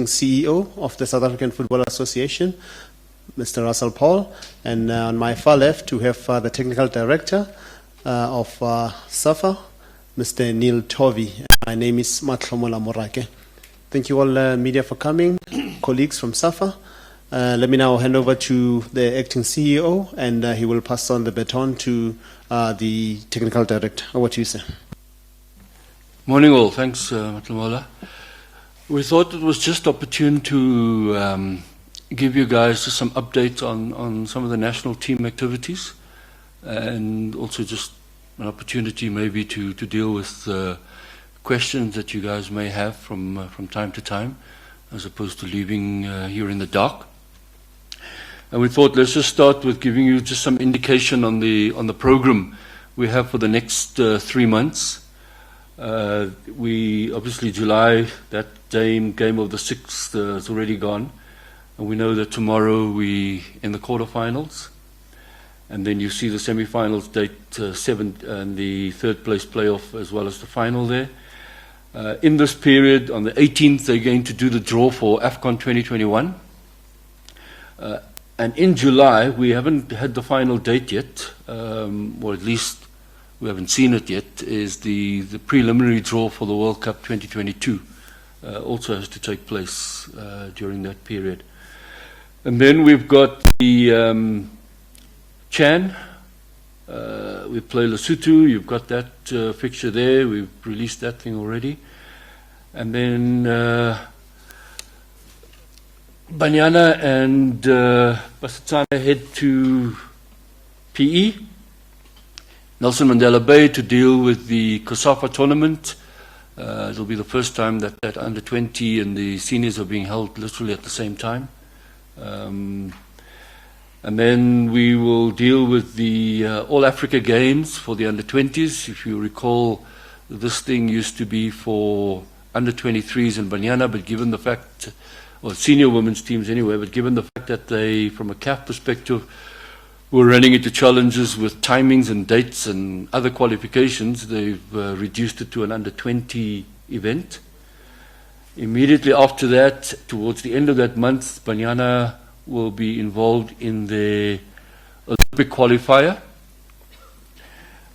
acting CEO of the South African Football Association, Mr. Russell Paul, and on my far left we have the technical director of Safa, Mr. Neil Tovey. My name is Matlomola Morake. Thank you all media for coming, colleagues from Safa. Let me now hand over to the acting CEO, and he will pass on the baton to the technical director. Over to you, sir. Morning all. Thanks, Matlomola. We thought it was just opportune to give you guys just some updates on some of the national team activities, and also just an opportunity maybe to deal with questions that you guys may have from time to time, as opposed to leaving here in the dark. And we thought let's just start with giving you just some indication on the program we have for the next 3 months. We obviously July, that game of the 6th is already gone, and we know that tomorrow we in the quarterfinals, and then you see the semi-finals date 7th and the third place playoff as well as the final there. In this period, on the 18th, they're going to do the draw for Afcon 2021. And in July, we haven't had the final date yet, or at least we haven't seen it yet, is the preliminary draw for the World Cup 2022. Also has to take place during that period. And then we've got the Chan. We play Lesotho. You've got that fixture there. We've released that thing already. And then Banyana and Basetsana head to PE, Nelson Mandela Bay, to deal with the COSAFA tournament. It'll be the first time that under 20 and the seniors are being held literally at the same time. And then we will deal with the All Africa Games for the under 20s. If you recall, this thing used to be for under 23s in Banyana, but given the fact, or senior women's teams anyway, but given the fact that they, from a CAF perspective, were running into challenges with timings and dates and other qualifications, they've reduced it to an under 20 event. Immediately after that, towards the end of that month, Banyana will be involved in the Olympic qualifier,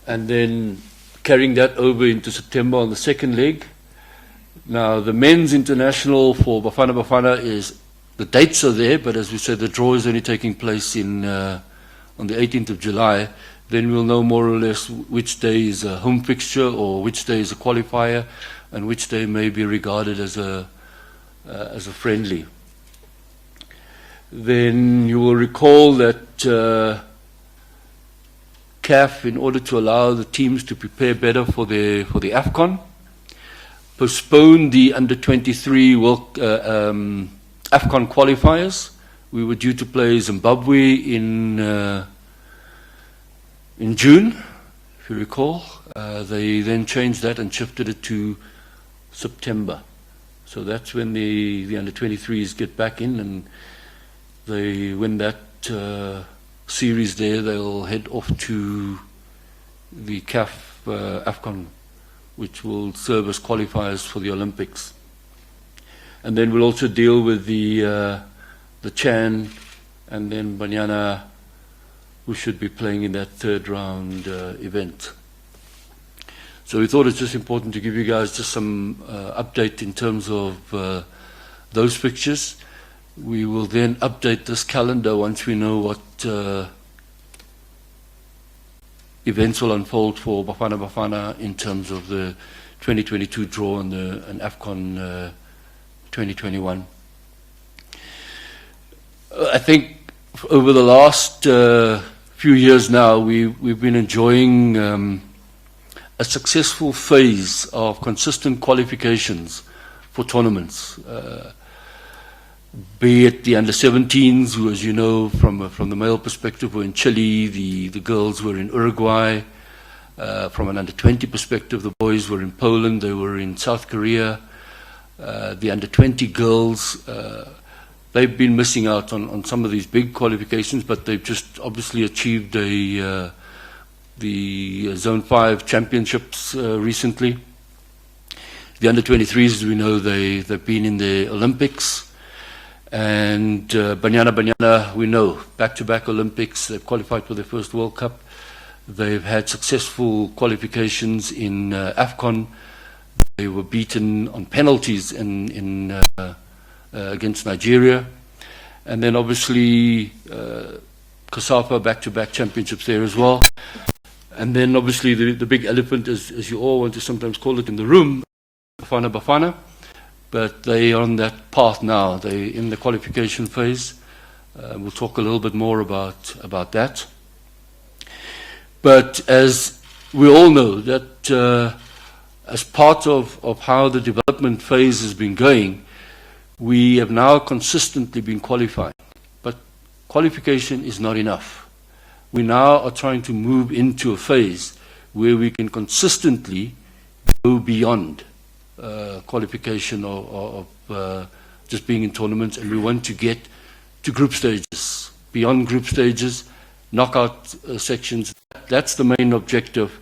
and then carrying that over into September on the second leg. Now, the men's international for Bafana Bafana is, the dates are there, but as we said, the draw is only taking place on the 18th of July. Then we'll know more or less which day is a home fixture or which day is a qualifier, and which day may be regarded as a friendly. Then you will recall that CAF, in order to allow the teams to prepare better for the Afcon, postponed the under 23 Afcon qualifiers. We were due to play Zimbabwe in June, if you recall. They then changed that and shifted it to September. So that's when the under 23s get back in, and they win that series there. They'll head off to the CAF Afcon, which will serve as qualifiers for the Olympics. And then we'll also deal with the Chan and then Banyana, who should be playing in that third round event. So we thought it's just important to give you guys just some update in terms of those fixtures. We will then update this calendar once we know what events will unfold for Bafana Bafana in terms of the 2022 draw and AFCON 2021. I think over the last few years now, we've been enjoying a successful phase of consistent qualifications for tournaments. Be it the under-17s, who, as you know, from the male perspective, were in Chile, the girls were in Uruguay. From an under-20 perspective, the boys were in Poland, they were in South Korea. The under-20 girls, they've been missing out on some of these big qualifications, but they've just obviously achieved the Zone 5 championships recently. The under-23s, as we know, they've been in the Olympics. And Bafana Bafana, we know, back-to-back Olympics. They've qualified for their first World Cup. They've had successful qualifications in Afcon. They were beaten on penalties against Nigeria. And then obviously COSAFA, back-to-back championships there as well. And then obviously the big elephant, as you all want to sometimes call it in the room, Bafana Bafana. But they are on that path now. They're in the qualification phase. We'll talk a little bit more about that. But as we all know, that as part of how the development phase has been going, we have now consistently been qualifying. But qualification is not enough. We now are trying to move into a phase where we can consistently go beyond qualification of just being in tournaments, and we want to get to group stages, beyond group stages, knockout sections. That's the main objective,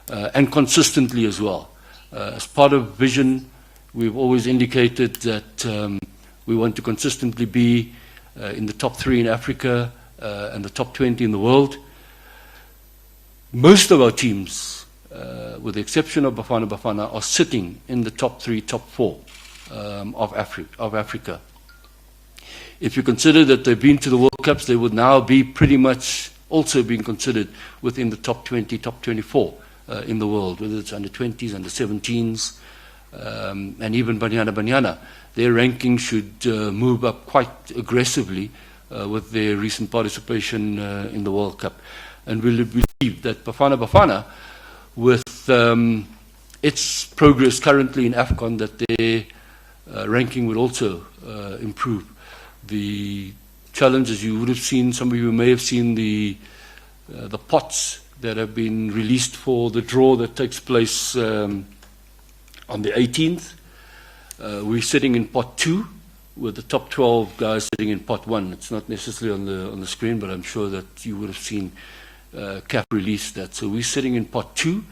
and consistently as well. As part of vision, we've always indicated that we want to consistently be in the top 3 in Africa and the top 20 in the world. Most of our teams, with the exception of Bafana Bafana, are sitting in the top 3, top 4 of Africa. If you consider that they've been to the World Cups, they would now be pretty much also being considered within the top 20, top 24 in the world, whether it's under 20s, under 17s, and even Bafana Bafana. Their ranking should move up quite aggressively with their recent participation in the World Cup. And we believe that Bafana Bafana, with its progress currently in Afcon, that their ranking would also improve. The challenge, as you would have seen, some of you may have seen the pots that have been released for the draw that takes place on the 18th. We're sitting in pot 2, with the top 12 guys sitting in pot 1. It's not necessarily on the screen, but I'm sure that you would have seen CAF release that. So we're sitting in pot 2,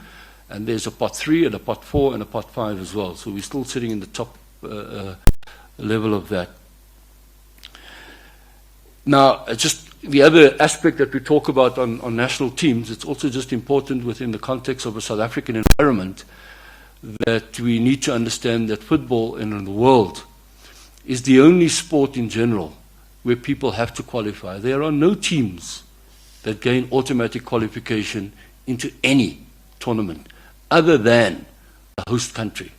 and there's a pot 3 and a pot 4 and a pot 5 as well. So we're still sitting in the top level of that. Now, just the other aspect that we talk about on national teams, it's also just important within the context of a South African environment that we need to understand that football in the world is the only sport in general where people have to qualify. There are no teams that gain automatic qualification into any tournament other than the host country.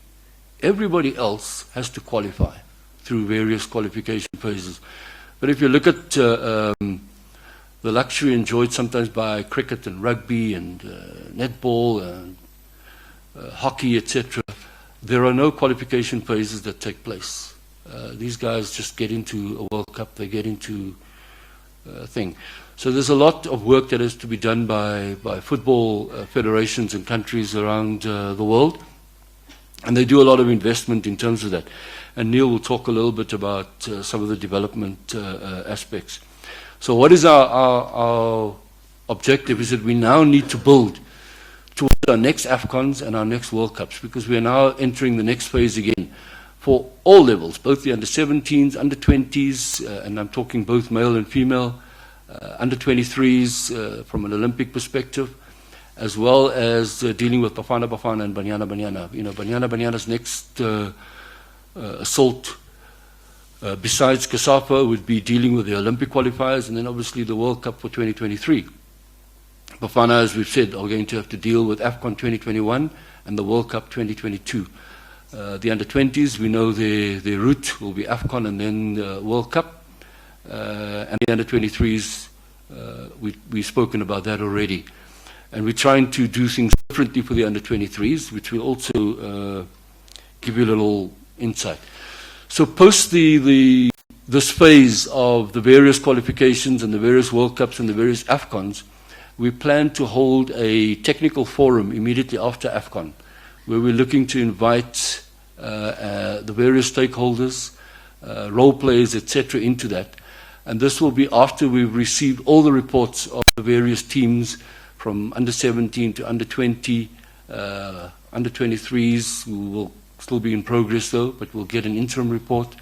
Everybody else has to qualify through various qualification phases. But if you look at the luxury enjoyed sometimes by cricket and rugby and netball and hockey, etc., there are no qualification phases that take place. These guys just get into a World Cup, they get into a thing. So there's a lot of work that has to be done by football federations and countries around the world, and they do a lot of investment in terms of that. And Neil will talk a little bit about some of the development aspects. So what is our objective is that we now need to build towards our next Afcons and our next World Cups, because we are now entering the next phase again for all levels, both the under-17s, under-20s, and I'm talking both male and female, under-23s from an Olympic perspective, as well as dealing with Bafana Bafana and Bafana Bafana. You know, Bafana Bafana's next assault, besides COSAFA, would be dealing with the Olympic qualifiers and then obviously the World Cup for 2023. Bafana, as we've said, are going to have to deal with Afcon 2021 and the World Cup 2022. The under-20s, we know their route will be Afcon and then the World Cup. And the under-23s, we've spoken about that already. And we're trying to do things differently for the under-23s, which will also give you a little insight. So post this phase of the various qualifications and the various World Cups and the various Afcons, we plan to hold a technical forum immediately after Afcon, where we're looking to invite the various stakeholders, role players, etc., into that. And this will be after we've received all the reports of the various teams from under-17 to under-20, under-23s, who will still be in progress though, but we'll get an interim report.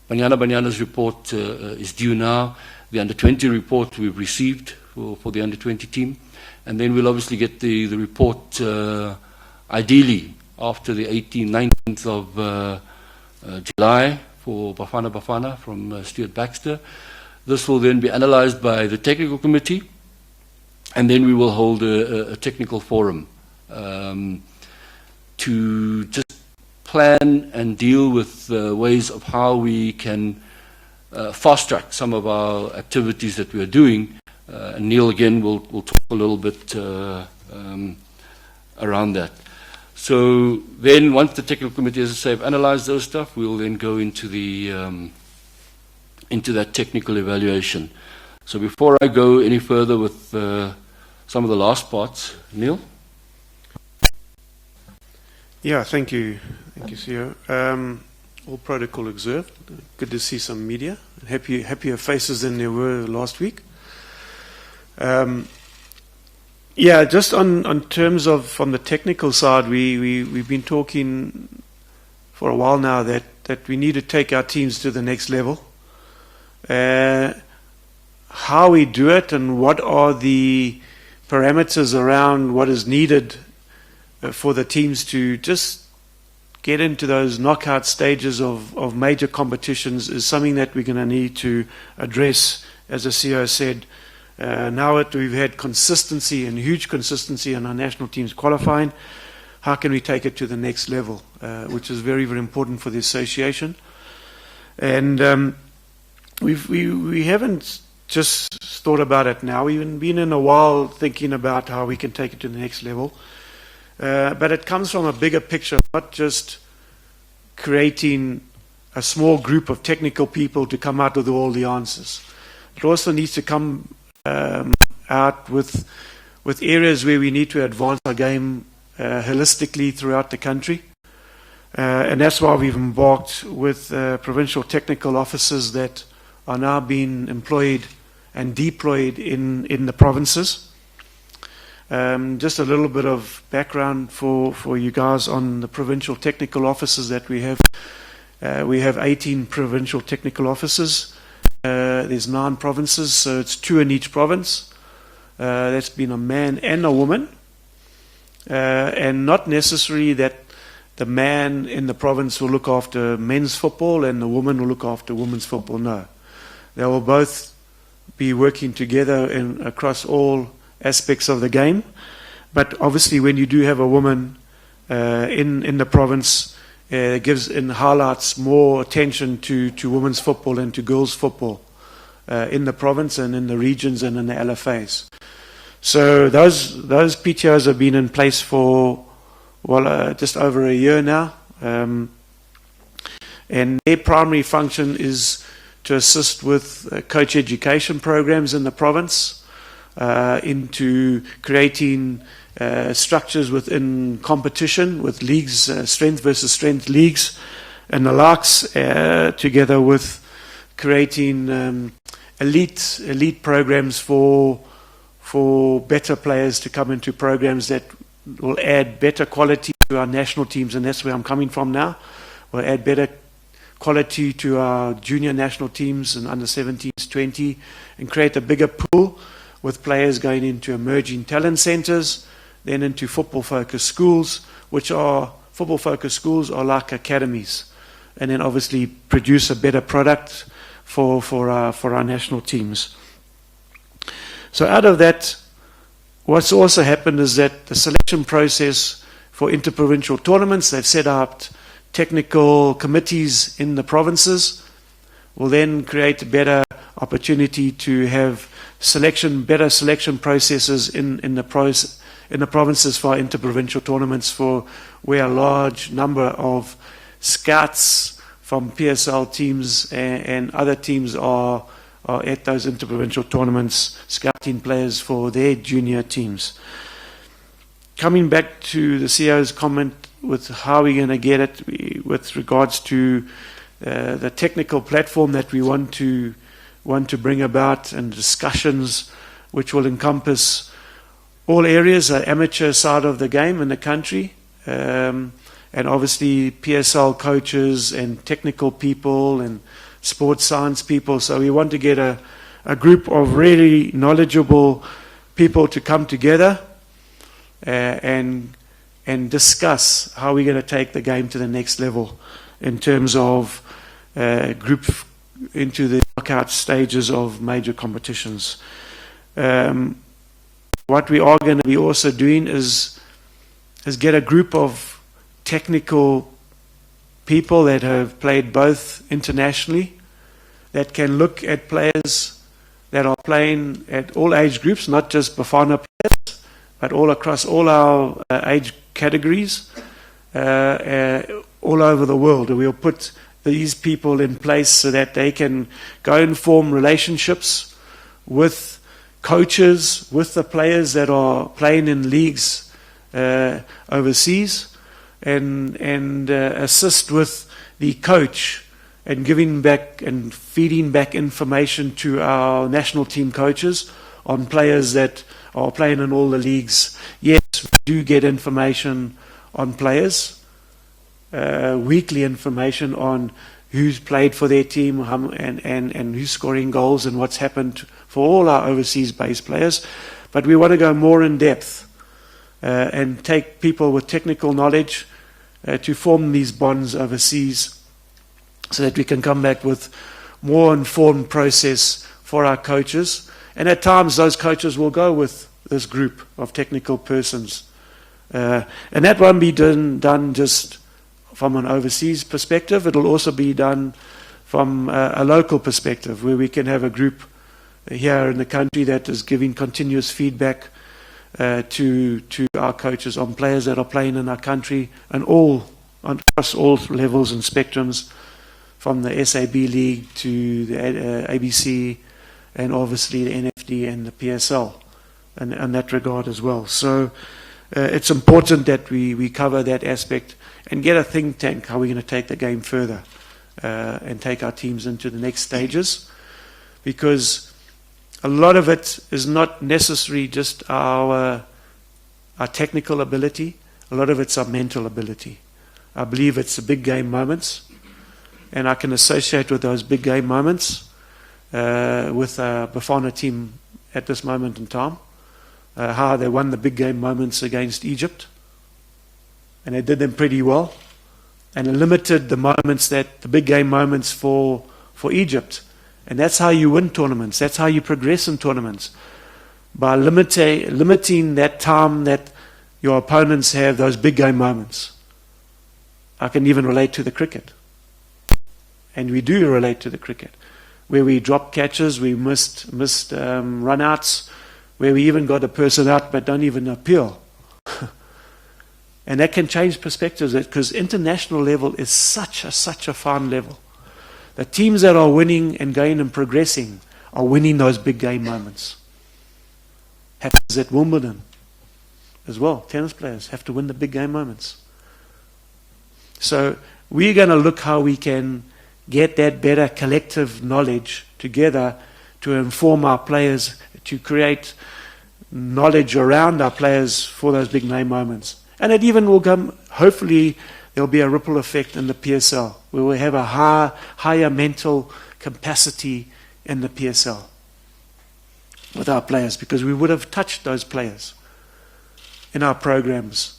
Banyana's report is due now. The under-20 report we've received for the under-20 team. And then we'll obviously get the report ideally after the 18th, 19th of July for Bafana Bafana from Stuart Baxter. This will then be analysed by the technical committee, and then we will hold a technical forum to just plan and deal with ways of how we can fast-track some of our activities that we are doing. And Neil, again, will talk a little bit around that. So then, once the technical committee, as I say, have analysed those stuff, we'll then go into that technical evaluation. So before I go any further with some of the last parts, Neil? Yeah, thank you, CEO. All protocol observed. Good to see some media. Happier faces than there were last week. Yeah, just on terms of from the technical side, we've been talking for a while now that we need to take our teams to the next level. How we do it and what are the parameters around what is needed for the teams to just get into those knockout stages of major competitions is something that we're going to need to address, as the CEO said. Now that we've had consistency and huge consistency in our national teams qualifying, how can we take it to the next level, which is very, very important for the association. And we haven't just thought about it now. We've been in a while thinking about how we can take it to the next level. But it comes from a bigger picture, not just creating a small group of technical people to come out with all the answers. It also needs to come out with areas where we need to advance our game holistically throughout the country. And that's why we've embarked with provincial technical officers that are now being employed and deployed in the provinces. Just a little bit of background for you guys on the provincial technical officers that we have. We have 18 provincial technical officers. There's 9 provinces, so it's 2 in each province. That's been a man and a woman. And not necessarily that the man in the province will look after men's football and the woman will look after women's football. No. They will both be working together across all aspects of the game. But obviously when you do have a woman in the province, it gives and highlights more attention to women's football and to girls' football in the province and in the regions and in the LFAs. So those PTOs have been in place for just over a year now, and their primary function is to assist with coach education programs in the province, into creating structures within competition with leagues, strength versus strength leagues and the likes, together with creating elite programs for better players to come into programs that will add better quality to our national teams, and that's where I'm coming from now. We'll add better quality to our junior national teams and under 17s, 20, and create a bigger pool with players going into emerging talent centres, then into football-focused schools, which are football-focused schools are like academies, and then obviously produce a better product for our national teams. So out of that, what's also happened is that the selection process for interprovincial tournaments, they've set up technical committees in the provinces, will then create a better opportunity to have better selection processes in the provinces for interprovincial tournaments, for where a large number of scouts from PSL teams and other teams are at those interprovincial tournaments, scouting players for their junior teams. Coming back to the CEO's comment with how we're going to get it with regards to the technical platform that we want to bring about, and discussions which will encompass all areas, the amateur side of the game in the country, and obviously PSL coaches and technical people and sports science people. So we want to get a group of really knowledgeable people to come together and discuss how we're going to take the game to the next level in terms of group into the knockout stages of major competitions. What we are going to be also doing is get a group of technical people that have played both internationally, that can look at players that are playing at all age groups, not just Bafana players, but all across all our age categories, all over the world. And we'll put these people in place so that they can go and form relationships with coaches, with the players that are playing in leagues overseas, and assist with the coach and giving back and feeding back information to our national team coaches on players that are playing in all the leagues. Yes, we do get information on players, weekly information on who's played for their team and who's scoring goals and what's happened for all our overseas-based players. But we want to go more in depth and take people with technical knowledge to form these bonds overseas so that we can come back with more informed process for our coaches. And at times those coaches will go with this group of technical persons. And that won't be done just from an overseas perspective. It will also be done from a local perspective, where we can have a group here in the country that is giving continuous feedback to our coaches on players that are playing in our country and across all levels and spectrums, from the SAB League to the ABC and obviously the NFD and the PSL in that regard as well. So it's important that we cover that aspect and get a think tank how we're going to take the game further and take our teams into the next stages, because a lot of it is not necessarily just our technical ability. A lot of it's our mental ability. I believe it's the big game moments, and I can associate with those big game moments with the Bafana team at this moment in time, how they won the big game moments against Egypt, and they did them pretty well, and limited the moments, that the big game moments for Egypt. And that's how you win tournaments. That's how you progress in tournaments, by limiting that time that your opponents have those big game moments. I can even relate to the cricket. And we do relate to the cricket, where we dropped catches, we missed run-outs, where we even got a person out but don't even appeal. And that can change perspectives, because international level is such a fine level. The teams that are winning and going and progressing are winning those big game moments. Happens at Wimbledon as well. Tennis players have to win the big game moments. So we're going to look how we can get that better collective knowledge together to inform our players, to create knowledge around our players for those big name moments. And it even will come, hopefully there'll be a ripple effect in the PSL, where we'll have a higher mental capacity in the PSL with our players, because we would have touched those players in our programs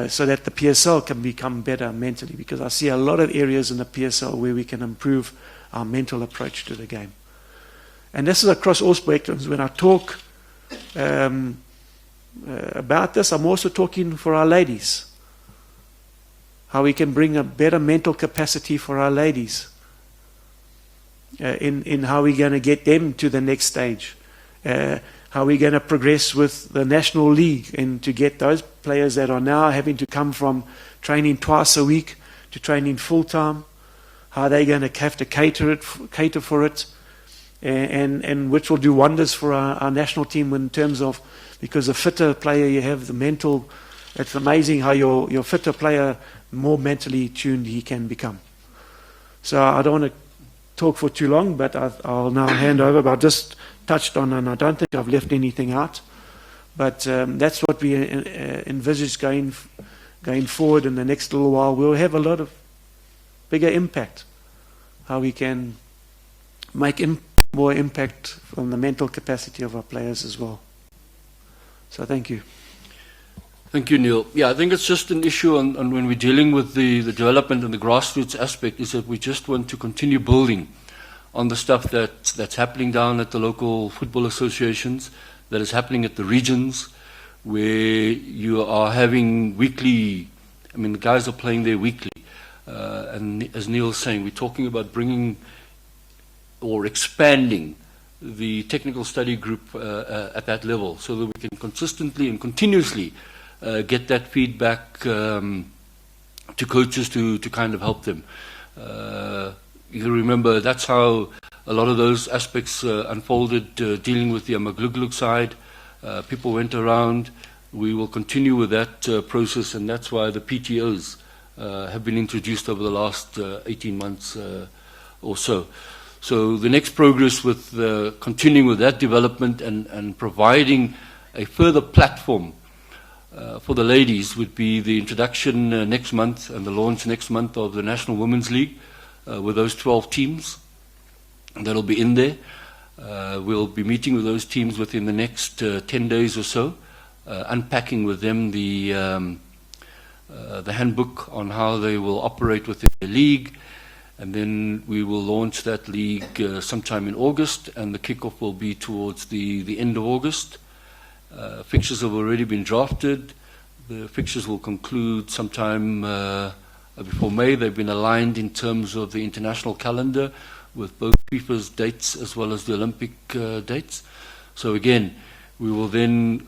so that the PSL can become better mentally, because I see a lot of areas in the PSL where we can improve our mental approach to the game. And this is across all spectrums. When I talk about this, I'm also talking for our ladies, how we can bring a better mental capacity for our ladies in how we're going to get them to the next stage, how we're going to progress with the National League, and to get those players that are now having to come from training twice a week to training full-time, how they're going to have to cater for it, and which will do wonders for our national team in terms of, because the fitter player you have, the mental, it's amazing how your fitter player, more mentally tuned he can become. So I don't want to talk for too long, but I'll now hand over. But I just touched on, and I don't think I've left anything out. But that's what we envisage going going forward in the next little while, we'll have a lot of bigger impact. How we can make more impact from the mental capacity of our players as well. So thank you. Thank you, Neil. Yeah, I think it's just an issue on when we're dealing with the development and the grassroots aspect, is that we just want to continue building on the stuff that's happening down at the local football associations, that is happening at the regions, where you are having weekly, I mean, the guys are playing there weekly. And as Neil's saying, we're talking about bringing or expanding the technical study group at that level, so that we can consistently and continuously get that feedback to coaches to kind of help them. You remember that's how a lot of those aspects unfolded, dealing with the Amagluglu side. People went around. We will continue with that process, and that's why the PTOs have been introduced over the last 18 months or so. So the next progress with continuing with that development and providing a further platform for the ladies would be the introduction next month and the launch next month of the National Women's League with those 12 teams that'll be in there. We'll be meeting with those teams within the next 10 days or so, unpacking with them the handbook on how they will operate within the league, and then we will launch that league sometime in August, and the kickoff will be towards the end of August. Fixtures have already been drafted. The fixtures will conclude sometime before May. They've been aligned in terms of the international calendar with both FIFA's dates as well as the Olympic dates. So again, we will then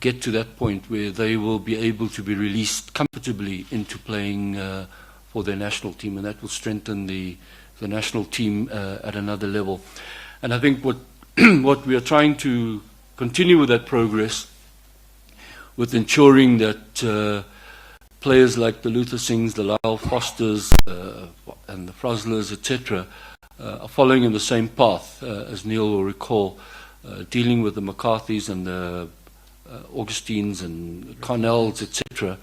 get to that point where they will be able to be released comfortably into playing for their national team, and that will strengthen the national team at another level. And I think what what we are trying to continue with that progress, with ensuring that players like the Luther Singhs, the Lyle Fosters, and the Froslers, etc., are following in the same path, as Neil will recall, dealing with the McCarthys and the Augustines and Carnells, etc.,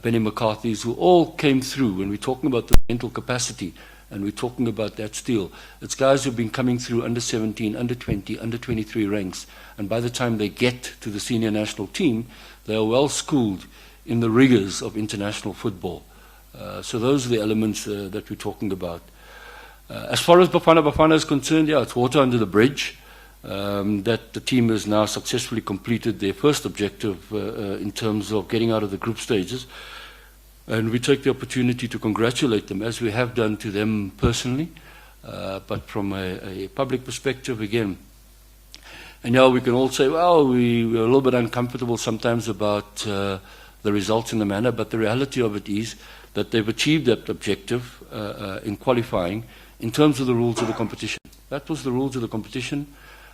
Benny McCarthys, who all came through. When we're talking about the mental capacity and we're talking about that steel, it's guys who've been coming through under 17, under 20, under 23 ranks, and by the time they get to the senior national team, they are well schooled in the rigors of international football. So those are the elements that we're talking about. As far as Bafana Bafana is concerned, yeah, it's water under the bridge. That the team has now successfully completed their first objective in terms of getting out of the group stages. And we take the opportunity to congratulate them, as we have done to them personally, but from a public perspective again. And now we can all say, well, we're a little bit uncomfortable sometimes about the results in the manner, but the reality of it is that they've achieved that objective in qualifying in terms of the rules of the competition. That was the rules of the competition.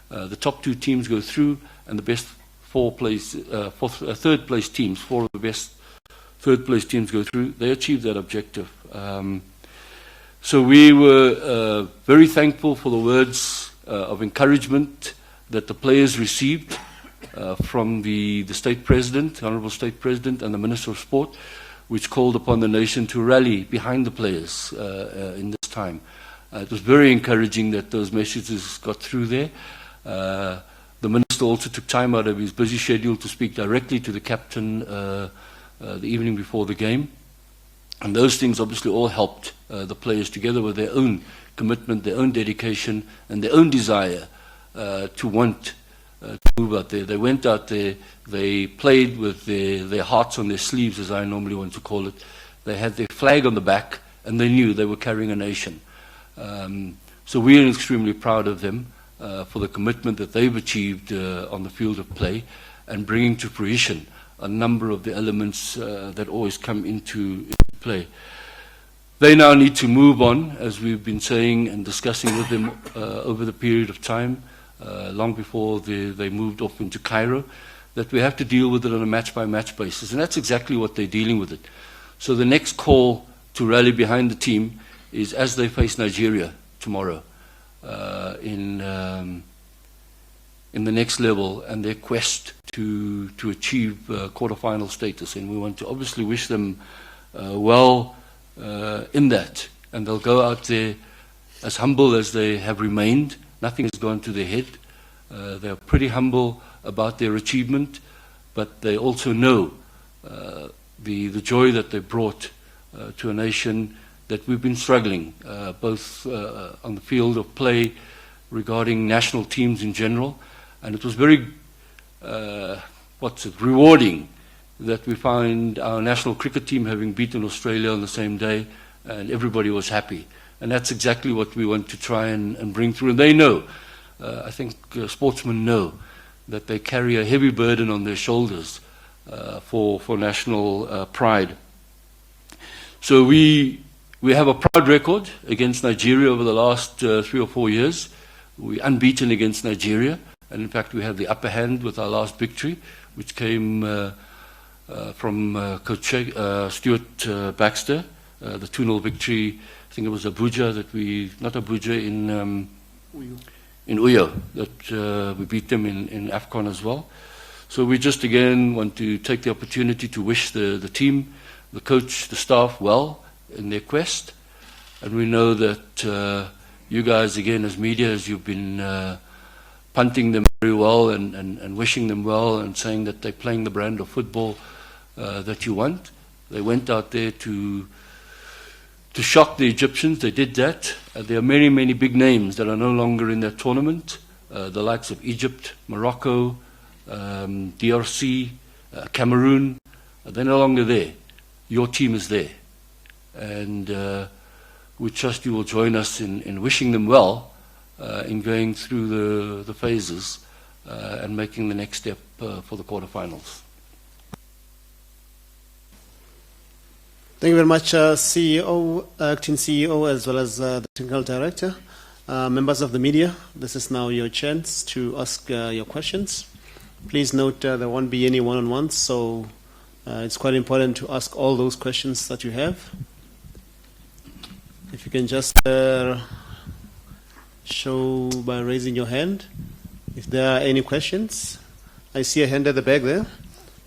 The top two teams go through, and the best third place teams, four of the best third place teams go through. They achieved that objective. So we were very thankful for the words of encouragement that the players received from the state president, Honourable State President, and the Minister of Sport, which called upon the nation to rally behind the players in this time. It was very encouraging that those messages got through there. The Minister also took time out of his busy schedule to speak directly to the captain the evening before the game. And those things obviously all helped the players, together with their own commitment, their own dedication, and their own desire to want to move out there. They went out there, they played with their hearts on their sleeves, as I normally want to call it. They had their flag on the back, and they knew they were carrying a nation. So we are extremely proud of them for the commitment that they've achieved on the field of play, and bringing to fruition a number of the elements that always come into play. They now need to move on, as we've been saying and discussing with them over the period of time, long before they moved off into Cairo, that we have to deal with it on a match-by-match basis. And that's exactly what they're dealing with it. So the next call to rally behind the team is as they face Nigeria tomorrow in the next level, and their quest to to achieve quarterfinal status, and we want to obviously wish them well in that. And they'll go out there as humble as they have remained. Nothing has gone to their head. They're pretty humble about their achievement, but they also know the joy that they brought to a nation that we've been struggling, both on the field of play regarding national teams in general. And it was very rewarding that we find our national cricket team having beaten Australia on the same day, and everybody was happy. And that's exactly what we want to try and bring through. And they know, I think sportsmen know, that they carry a heavy burden on their shoulders for national pride. So we have a proud record against Nigeria over the last 3 or 4 years. We're unbeaten against Nigeria, and in fact we have the upper hand with our last victory, which came from Coach Stuart Baxter, the 2-0 victory. I think it was Abuja not Abuja, in Uyo, that we beat them in Afcon as well. So we just again want to take the opportunity to wish the team, the coach, the staff well in their quest. And we know that you guys, again, as media, as you've been punting them very well and wishing them well and saying that they're playing the brand of football that you want. They went out there to shock the Egyptians. They did that. There are many, many big names that are no longer in that tournament, the likes of Egypt, Morocco, DRC, Cameroon. They're no longer there. Your team is there. And we trust you will join us in wishing them well in going through the phases and making the next step for the quarterfinals. Thank you very much, CEO, acting CEO, as well as the technical director. Members of the media, this is now your chance to ask your questions. Please note there won't be any one-on-ones, so it's quite important to ask all those questions that you have. If you can just show by raising your hand if there are any questions. I see a hand at the back there.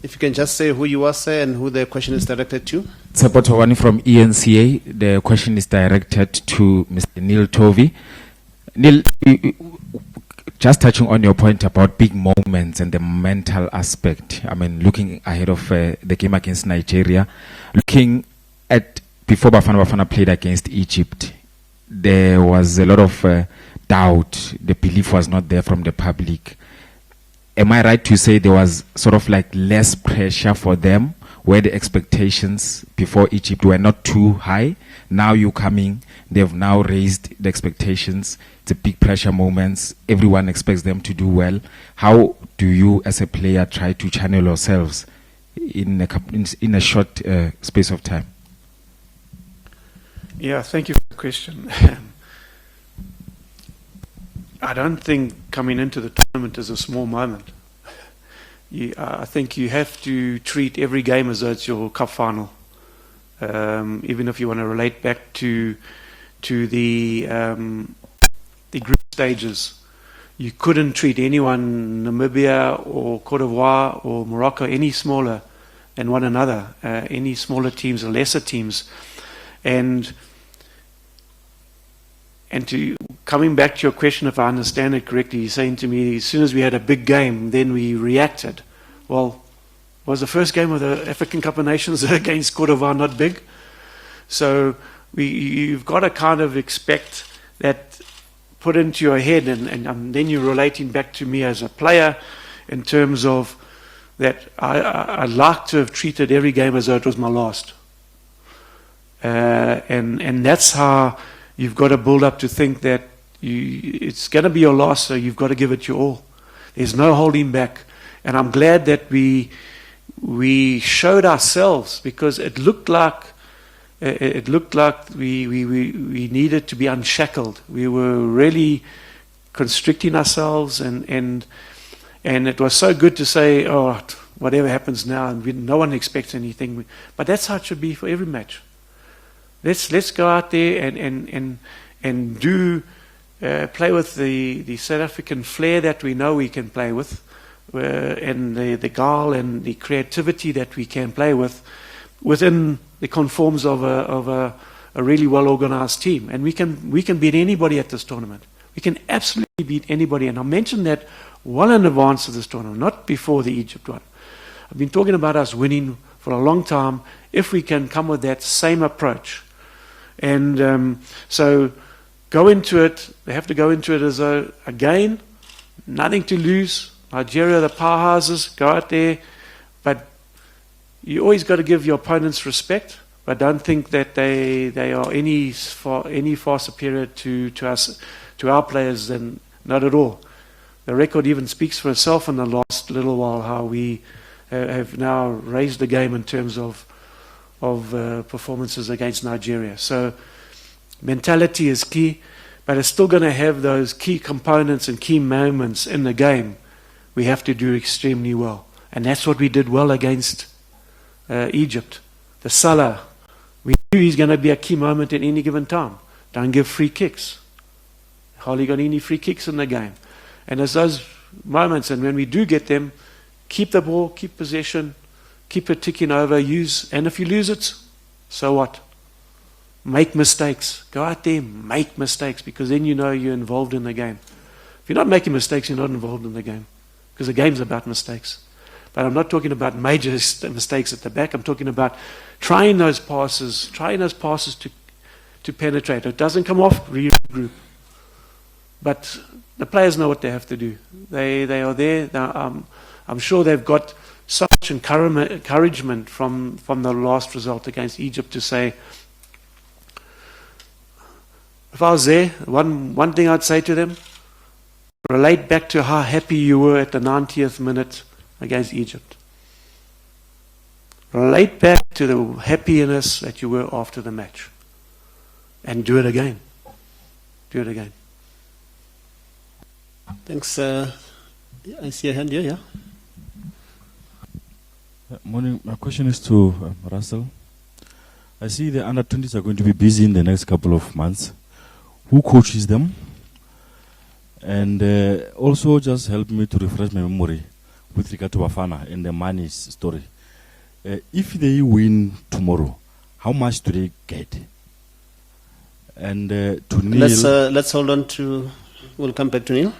If you can just say who you are, sir, and who the question is directed to. Sapotowani from ENCA. The question is directed to Mr. Neil Tovey. Neil, just touching on your point about big moments and the mental aspect, I mean, looking ahead of the game against Nigeria, looking at before Bafana Bafana played against Egypt, there was a lot of doubt. The belief was not there from the public. Am I right to say there was sort of like less pressure for them, where the expectations before Egypt were not too high? Now you coming, they've now raised the expectations. It's a big pressure moments. Everyone expects them to do well. How do you, as a player, try to channel yourselves in a short space of time? Yeah, thank you for the question. I don't think coming into the tournament is a small moment. I think you have to treat every game as though it's your cup final. Even if you want to relate back to the group stages, you couldn't treat anyone, Namibia or Cote d'Ivoire or Morocco, any smaller than one another, any smaller teams or lesser teams. And to coming back to your question, if I understand it correctly, you're saying to me, as soon as we had a big game, then we reacted. Well, was the first game of the African Cup of Nations against Cote d'Ivoire not big? So you've got to kind of expect that put into your head, and then you're relating back to me as a player in terms of that I'd like to have treated every game as though it was my last. And that's how you've got to build up to think that it's going to be your loss, so you've got to give it your all. There's no holding back. And I'm glad that we showed ourselves, because it looked like we needed to be unshackled. We were really constricting ourselves, and it was so good to say, oh, whatever happens now, and no one expects anything. But that's how it should be for every match. Let's go out there and do play with the South African flair that we know we can play with, and the guile and the creativity that we can play with within the conforms of a really well organized team. And we can beat anybody at this tournament. We can absolutely beat anybody. And I mentioned that well in advance of this tournament, not before the Egypt one. I've been talking about us winning for a long time if we can come with that same approach. And so go into it. They have to go into it as again, nothing to lose. Nigeria, the powerhouses, go out there. But you always got to give your opponents respect. But don't think that they are any far superior to us, to our players, than not at all. The record even speaks for itself in the last little while, how we have now raised the game in terms of performances against Nigeria. So mentality is key, but it's still going to have those key components and key moments in the game. We have to do extremely well. And that's what we did well against Egypt. The Salah, we knew he's going to be a key moment at any given time. Don't give free kicks. Hardly got any free kicks in the game. And it's those moments, and when we do get them, keep the ball, keep possession, keep it ticking over, and if you lose it, so what? Make mistakes. Go out there, make mistakes, because then you know you're involved in the game. If you're not making mistakes, you're not involved in the game, because the game's about mistakes. But I'm not talking about major mistakes at the back. I'm talking about trying those passes to penetrate. If it doesn't come off, regroup. But the players know what they have to do. They are there. I'm sure they've got so much encouragement from the last result against Egypt to say, if I was there, one thing I'd say to them, relate back to how happy you were at the 90th minute against Egypt. Relate back to the happiness that you were after the match. And do it again. Do it again. Thanks. I see a hand here, yeah? Morning. My question is to Russell. I see the under-20s are going to be busy in the next couple of months. Who coaches them? And also just help me to refresh my memory with regard to Bafana and the money story. If they win tomorrow, how much do they get? And to Neil... Let's hold on to... We'll come back to Neil.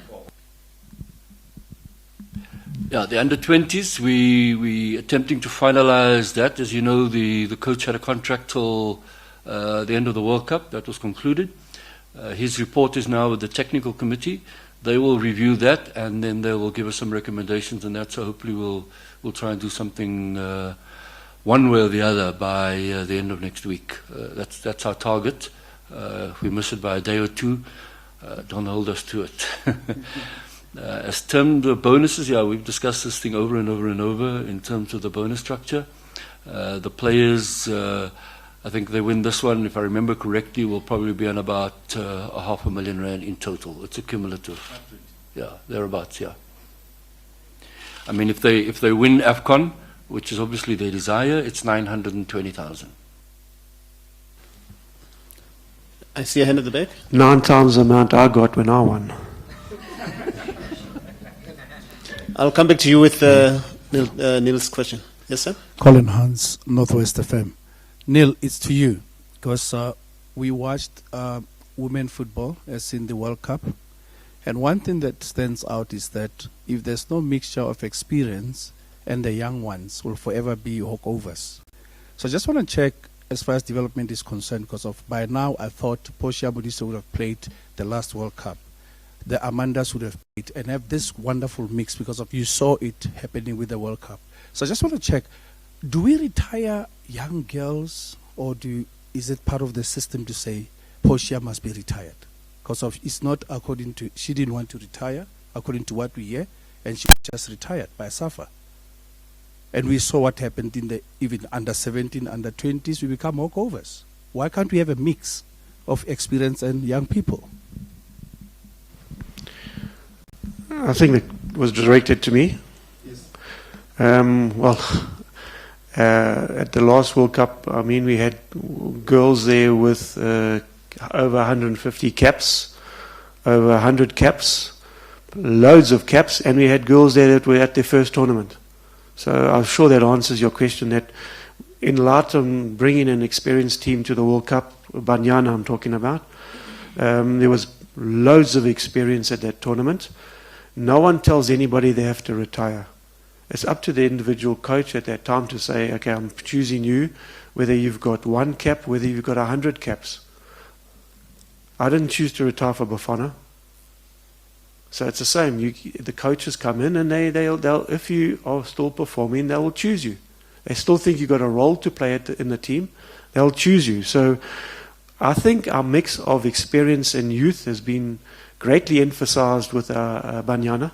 Yeah, the under-20s, we attempting to finalize that. As you know, the coach had a contract till the end of the World Cup. That was concluded. His report is now with the technical committee. They will review that, and then they will give us some recommendations on that. So hopefully we'll try and do something one way or the other by the end of next week. That's our target. If we miss it by a day or two, don't hold us to it. As terms of bonuses, yeah, we've discussed this thing over and over and over in terms of the bonus structure. The players, I think they win this one, if I remember correctly, will probably be on about R500,000 in total. It's a cumulative. Yeah, thereabouts, yeah. I mean, if they win Afcon, which is obviously their desire, it's 920,000. I see a hand at the back. 9 times the amount I got when I won. I'll come back to you with Neil's question. Yes, sir? Colin Hans, Northwest FM. Neil, it's to you, because we watched women football as in the World Cup, and one thing that stands out is that if there's no mixture of experience, and the young ones will forever be walkovers. So I just want to check as far as development is concerned, because by now I thought Portia Modise would have played the last World Cup. The Amandas would have played and have this wonderful mix because of you saw it happening with the World Cup. So I just want to check, do we retire young girls, or is it part of the system to say Portia must be retired? Because it's not according to, she didn't want to retire, according to what we hear, and she was just retired by Safa. And we saw what happened in the even under 17, under 20s, we become walkovers. Why can't we have a mix of experience and young people? I think it was directed to me. Yes. At the last World Cup, I mean, we had girls there with over 150 caps, over 100 caps, loads of caps, and we had girls there that were at their first tournament. So I'm sure that answers your question, that in light of bringing an experienced team to the World Cup, Banyana I'm talking about, there was loads of experience at that tournament. No one tells anybody they have to retire. It's up to the individual coach at that time to say, okay, I'm choosing you, whether you've got 1 cap, whether you've got 100 caps. I didn't choose to retire for Bafana. So it's the same. The coaches come in, and they'll, if you are still performing, they will choose you. They still think you've got a role to play in the team. They'll choose you. So I think our mix of experience and youth has been greatly emphasized with Banyana.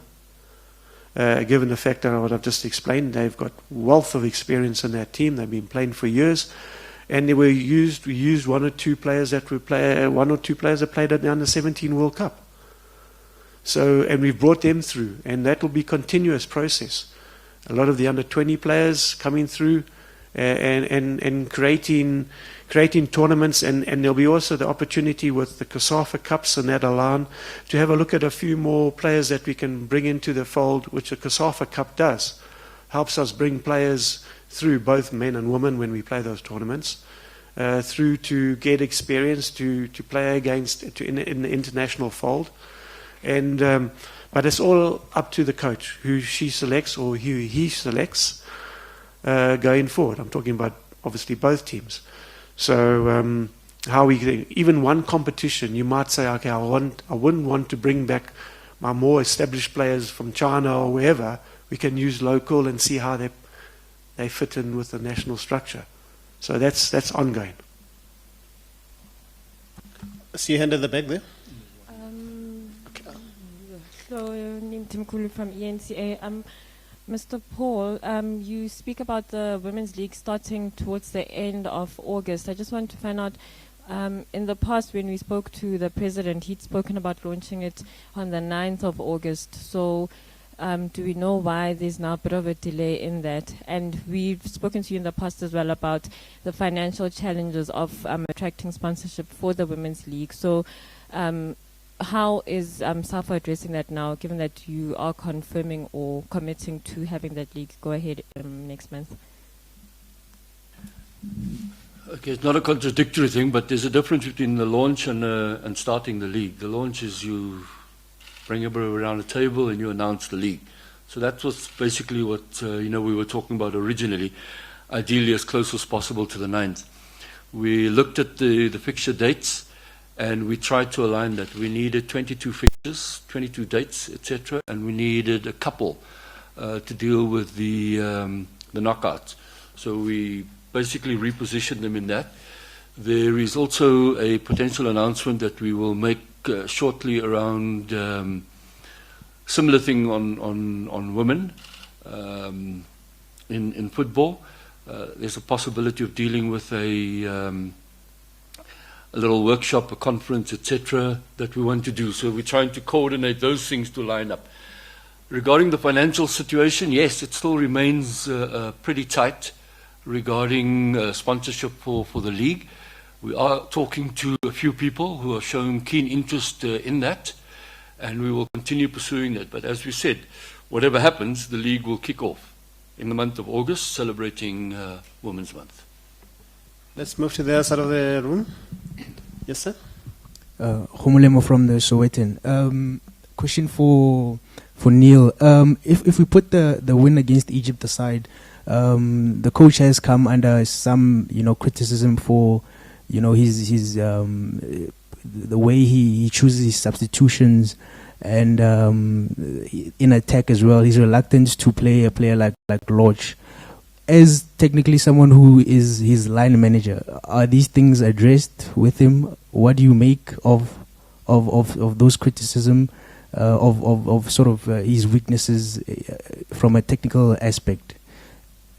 Given the fact that what I've just explained, they've got wealth of experience in that team. They've been playing for years. And we used 1 or 2 players that played at the Under-17 World Cup. So, and we've brought them through, and that will be a continuous process. A lot of the Under-20 players coming through and creating tournaments, and there'll be also the opportunity with the COSAFA Cups and that alone to have a look at a few more players that we can bring into the fold, which the COSAFA Cup does. Helps us bring players through, both men and women, when we play those tournaments, through to get experience to play against in the international fold. And but it's all up to the coach, who she selects or who he selects going forward. I'm talking about obviously both teams. So how we, even one competition, you might say, okay, I wouldn't want to bring back my more established players from China or wherever. We can use local and see how they fit in with the national structure. So that's ongoing. See your hand at the back there. So, Neil Tovey from ENCA. Mr. Paul, you speak about the Women's League starting towards the end of August. I just want to find out, in the past when we spoke to the president, he'd spoken about launching it on the 9th of August. So do we know why there's now a bit of a delay in that? And we've spoken to you in the past as well about the financial challenges of attracting sponsorship for the Women's League. So how is Safa addressing that now, given that you are confirming or committing to having that league go ahead next month? Okay, it's not a contradictory thing, but there's a difference between the launch and starting the league. The launch is you bring everybody around a table and you announce the league. So that was basically what we were talking about originally, ideally as close as possible to the 9th. We looked at the fixture dates, and we tried to align that. We needed 22 fixtures, 22 dates, etc., and we needed a couple to deal with the knockouts. So we basically repositioned them in that. There is also a potential announcement that we will make shortly around similar thing on women in football. There's a possibility of dealing with a little workshop, a conference, etc., that we want to do. So we're trying to coordinate those things to line up. Regarding the financial situation, yes, it still remains pretty tight regarding sponsorship for the league. We are talking to a few people who are showing keen interest in that, and we will continue pursuing that. But as we said, whatever happens, the league will kick off in the month of August, celebrating Women's Month. Let's move to the other side of the room. Yes, sir. Humulemo from the Sowetan. Question for Neil. If we put the win against Egypt aside, the coach has come under some criticism for his the way he chooses his substitutions, and in attack as well, his reluctance to play a player like Lodge. As technically someone who is his line manager, are these things addressed with him? What do you make of those criticism of sort of his weaknesses from a technical aspect?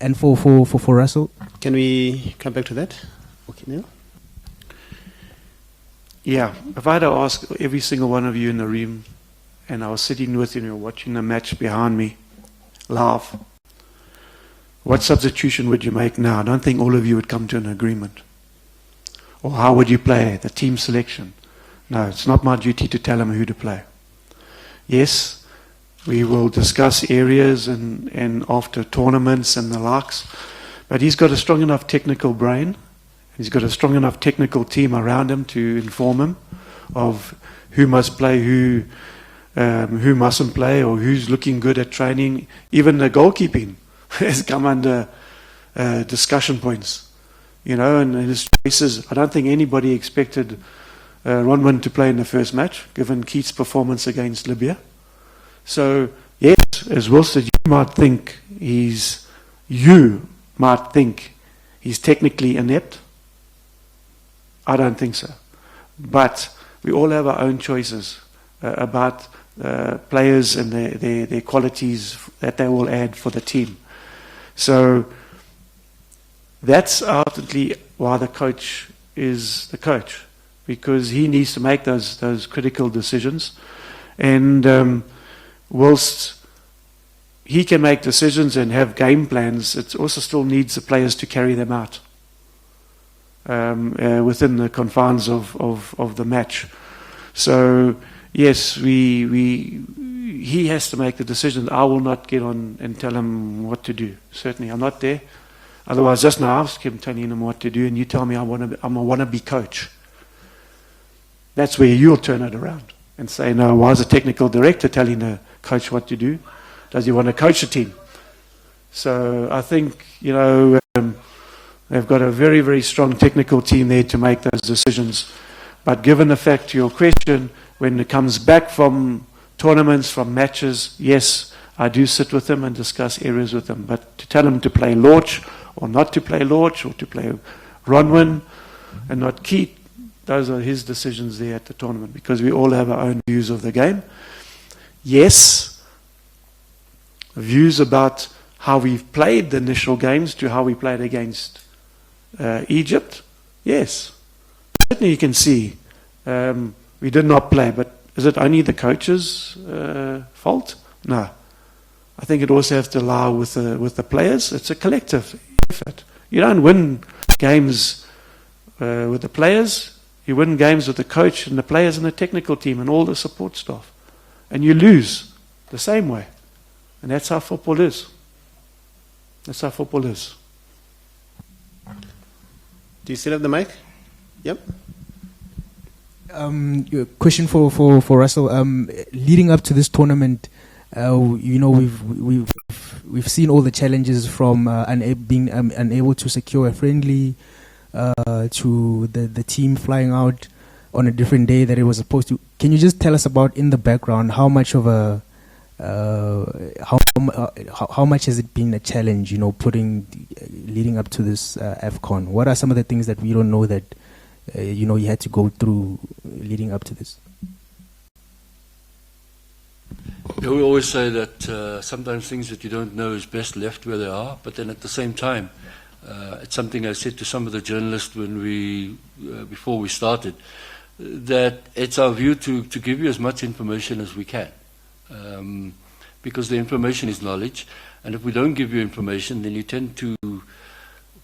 And for Russell, can we come back to that? Okay, Neil. Yeah, if I had to ask every single one of you in the room, and I was sitting with you and you're watching the match behind me, live, what substitution would you make now? I don't think all of you would come to an agreement. Or how would you play the team selection? No, it's not my duty to tell them who to play. Yes, We will discuss areas and after tournaments and the likes. But he's got a strong enough technical brain. He's got a strong enough technical team around him to inform him of who must play, who mustn't play, or who's looking good at training. Even the goalkeeping has come under discussion points. You know, and his choices, I don't think anybody expected Ronwin to play in the first match, given Keith's performance against Libya. So, yes, as Will said, you might think he's technically inept. I don't think so. But we all have our own choices about players and their qualities that they will add for the team. So that's ultimately why the coach is the coach, because he needs to make those critical decisions. And whilst he can make decisions and have game plans, it also still needs the players to carry them out within the confines of the match. So yes, he has to make the decision. I will not get on and tell him what to do. Certainly, I'm not there. Otherwise, just now I keep telling him what to do, and you tell me I'm a wannabe coach. That's where you'll turn it around and say, no, why is a technical director telling the coach what to do? Does he want to coach a team? So I think, you know, they've got a very, very strong technical team there to make those decisions. But given the fact to your question, when it comes back from tournaments, from matches, yes, I do sit with him and discuss areas with him. But to tell him to play Lorch or not to play Lorch or to play Ronwin and not Keith, those are his decisions there at the tournament, because we all have our own views of the game. Yes, views about how we've played the initial games to how we played against Egypt. Yes, certainly you can see we did not play, but is it only the coach's fault? No. I think it also has to lie with the players. It's a collective effort. You don't win games with the players. You win games with the coach and the players and the technical team and all the support staff. And you lose the same way. And that's how football is. That's how football is. Do you still have the mic? Yep. Question for Russell. Leading up to this tournament, you know, we've seen all the challenges from being unable to secure a friendly, to the team flying out on a different day that it was supposed to. Can you just tell us about, in the background, how much of a how much has it been a challenge, you know, leading up to this Afcon? What are some of the things that we don't know that you know, you had to go through leading up to this? Yeah, we always say that sometimes things that you don't know is best left where they are, but then at the same time, it's something I said to some of the journalists when before we started, that it's our view to give you as much information as we can, because the information is knowledge, and if we don't give you information, then you tend to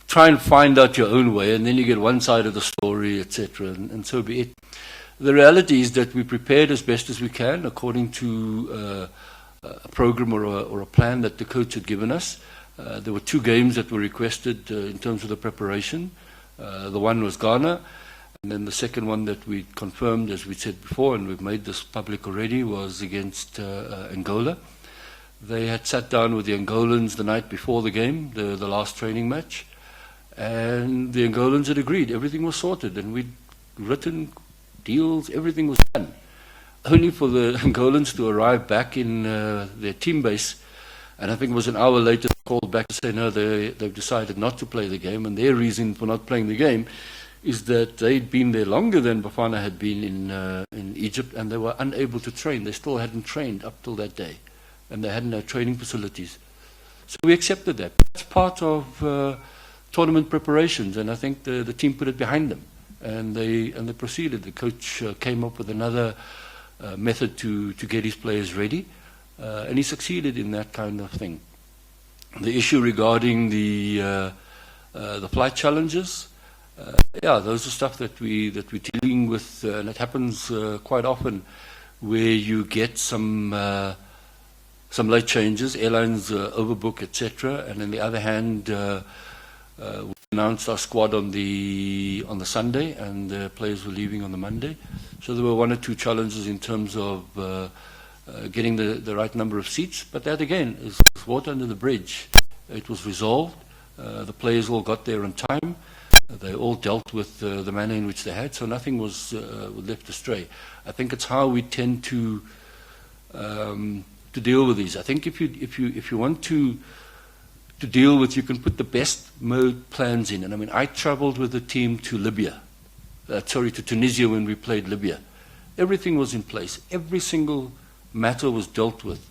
try and find out your own way, and then you get one side of the story, etc., and so be it. The reality is that we prepared as best as we can according to a program or a plan that the coach had given us. There were 2 games that were requested in terms of the preparation. The one was Ghana, and then the second one that we confirmed, as we said before, and we've made this public already, was against Angola. They had sat down with the Angolans the night before the game, the last training match, and the Angolans had agreed. Everything was sorted, and we'd written deals, everything was done. Only for the Angolans to arrive back in their team base, and I think it was an hour later they called back to say no, they've decided not to play the game, and their reason for not playing the game is that they'd been there longer than Bafana had been in Egypt, and they were unable to train. They still hadn't trained up till that day, and they hadn't had training facilities. So we accepted that. That's part of tournament preparations, and I think the team put it behind them. And they proceeded. The coach came up with another method to get his players ready, and he succeeded in that kind of thing. The issue regarding the flight challenges, those are stuff that we're dealing with, and it happens quite often, where you get some some late changes, airlines overbook, etc. And on the other hand, we announced our squad on the Sunday, and the players were leaving on the Monday. So there were one or two challenges in terms of getting the right number of seats. But that again is water under the bridge. It was resolved. The players all got there on time. They all dealt with the manner in which they had, so nothing was left astray. I think it's how we tend to deal with these. I think if you want to deal with, you can put the best mode plans in. And I mean, I travelled with the team to to Tunisia when we played Libya. Everything was in place. Every single matter was dealt with.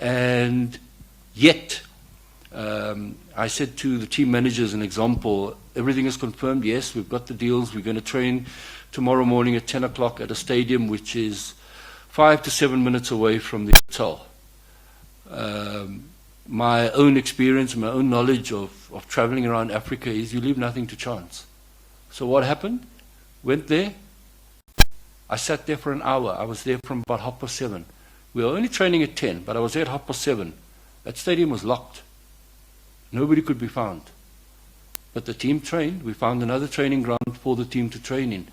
And yet, I said to the team managers, an example, everything is confirmed. Yes, we've got the deals. We're going to train tomorrow morning at 10 o'clock at a stadium which is 5 to 7 minutes away from the hotel. My own experience, my own knowledge of traveling around Africa is you leave nothing to chance. So what happened? Went there. I sat there for an hour. I was there from about 7:30. We were only training at 10, but I was there at 7:30. That stadium was locked. Nobody could be found. But the team trained. We found another training ground for the team to train in.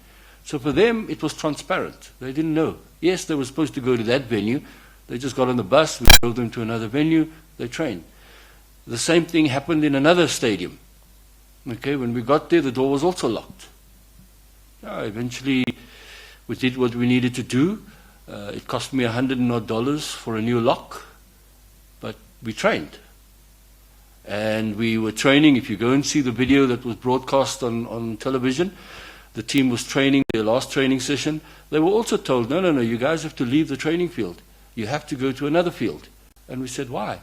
So for them, it was transparent. They didn't know. Yes, they were supposed to go to that venue. They just got on the bus. We drove them to another venue. They trained. The same thing happened in another stadium. Okay, when we got there, the door was also locked. Eventually, we did what we needed to do. It cost me $100 for a new lock, but we trained. And we were training. If you go and see the video that was broadcast on television, the team was training their last training session. They were also told, no, you guys have to leave the training field. You have to go to another field. And we said, why?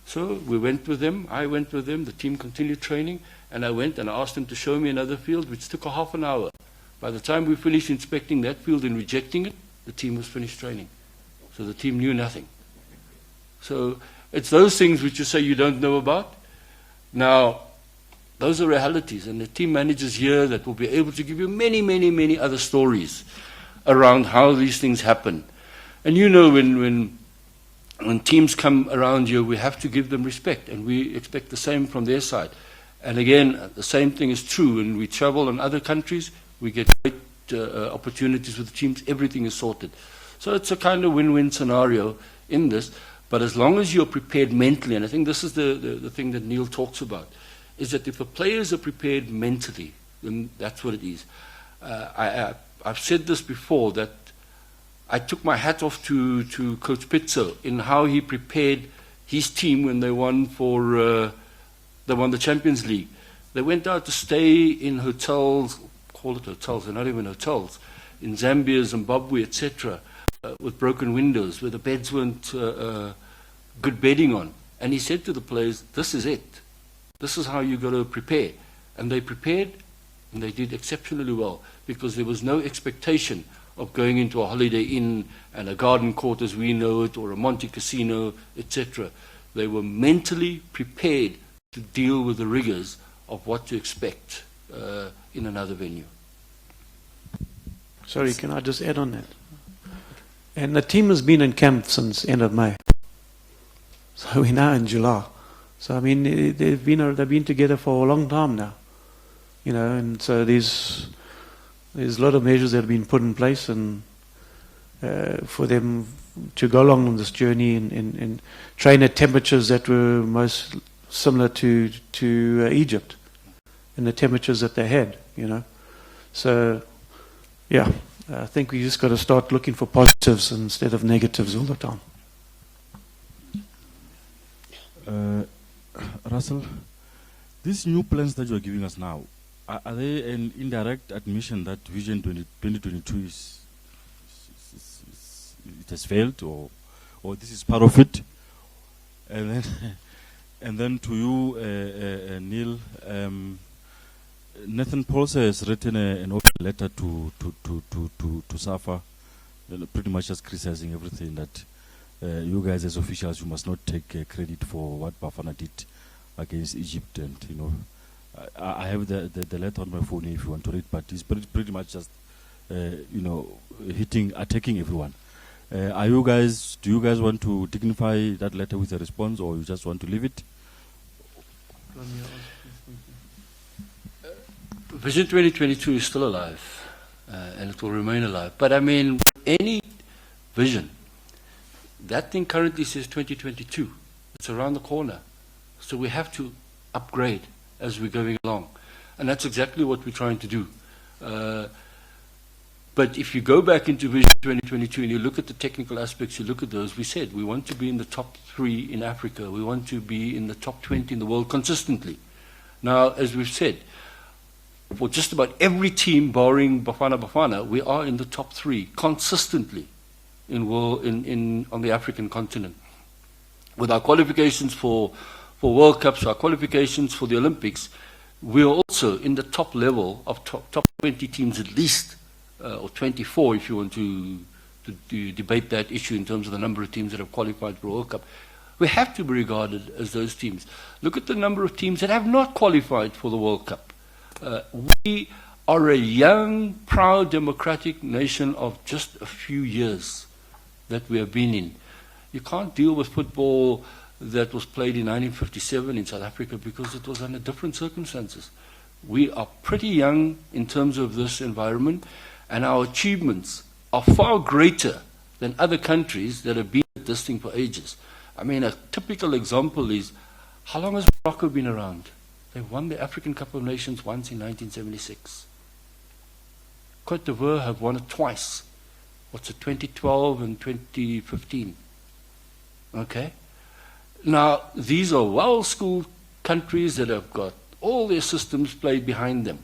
So we went with them. I went with them. The team continued training. And I went and I asked them to show me another field, which took a half an hour. By the time we finished inspecting that field and rejecting it, the team was finished training. So the team knew nothing. So it's those things which you say you don't know about. Now, those are realities, and the team managers here that will be able to give you many, many, many other stories around how these things happen. And you know, when teams come around you, we have to give them respect, and we expect the same from their side. And again, the same thing is true when we travel in other countries. We get great opportunities with the teams. Everything is sorted. So it's a kind of win-win scenario in this. But as long as you're prepared mentally, and I think this is the thing that Neil talks about, is that if the players are prepared mentally, then that's what it is. I've said this before, that I took my hat off to Coach Pizzo in how he prepared his team when they won the Champions League. They went out to stay in hotels, call it hotels, they're not even hotels, in Zambia, Zimbabwe, etc., with broken windows, where the beds weren't good bedding on. And he said to the players, this is it. This is how you got to prepare. And they prepared, and they did exceptionally well, because there was no expectation of going into a Holiday Inn and a garden court as we know it, or a Monte Casino, etc. They were mentally prepared to deal with the rigors of what to expect in another venue. Sorry, can I just add on that? And the team has been in camp since end of May. So we're now in July. So I mean, they've been together for a long time now, you know. And so there's a lot of measures that have been put in place, and for them to go along on this journey and train at temperatures that were most similar to Egypt, and the temperatures that they had, you know. So yeah. I think we just got to start looking for positives instead of negatives all the time. Russell, these new plans that you are giving us now, are they an indirect admission that Vision 2022 it has failed, or this is part of it? And then to you, Neil, Nathan Paulser has written an open letter to Safa, pretty much just criticizing everything that you guys as officials, you must not take credit for what Bafana did against Egypt. And you know, I have the letter on my phone if you want to read, but it's pretty much just attacking everyone. Do you guys want to dignify that letter with a response, or you just want to leave it? Vision 2022 is still alive, and it will remain alive. But I mean, any vision, that thing currently says 2022. It's around the corner. So we have to upgrade as we're going along. And that's exactly what we're trying to do. But if you go back into Vision 2022 and you look at the technical aspects, you look at those, we said we want to be in the top 3 in Africa. We want to be in the top 20 in the world consistently. Now, as we've said, for just about every team barring Bafana Bafana, we are in the top 3 consistently on the African continent. With our qualifications for World Cups, our qualifications for the Olympics, we are also in the top level of top 20 teams at least, or 24 if you want to debate that issue in terms of the number of teams that have qualified for World Cup. We have to be regarded as those teams. Look at the number of teams that have not qualified for the World Cup. We are a young, proud, democratic nation of just a few years that we have been in. You can't deal with football that was played in 1957 in South Africa because it was under different circumstances. We are pretty young in terms of this environment, and our achievements are far greater than other countries that have been at this thing for ages. I mean, a typical example is, how long has Morocco been around? They won the African Cup of Nations once in 1976. Cote d'Ivoire have won it twice. What's it, 2012 and 2015? Okay? Now, these are well-schooled countries that have got all their systems played behind them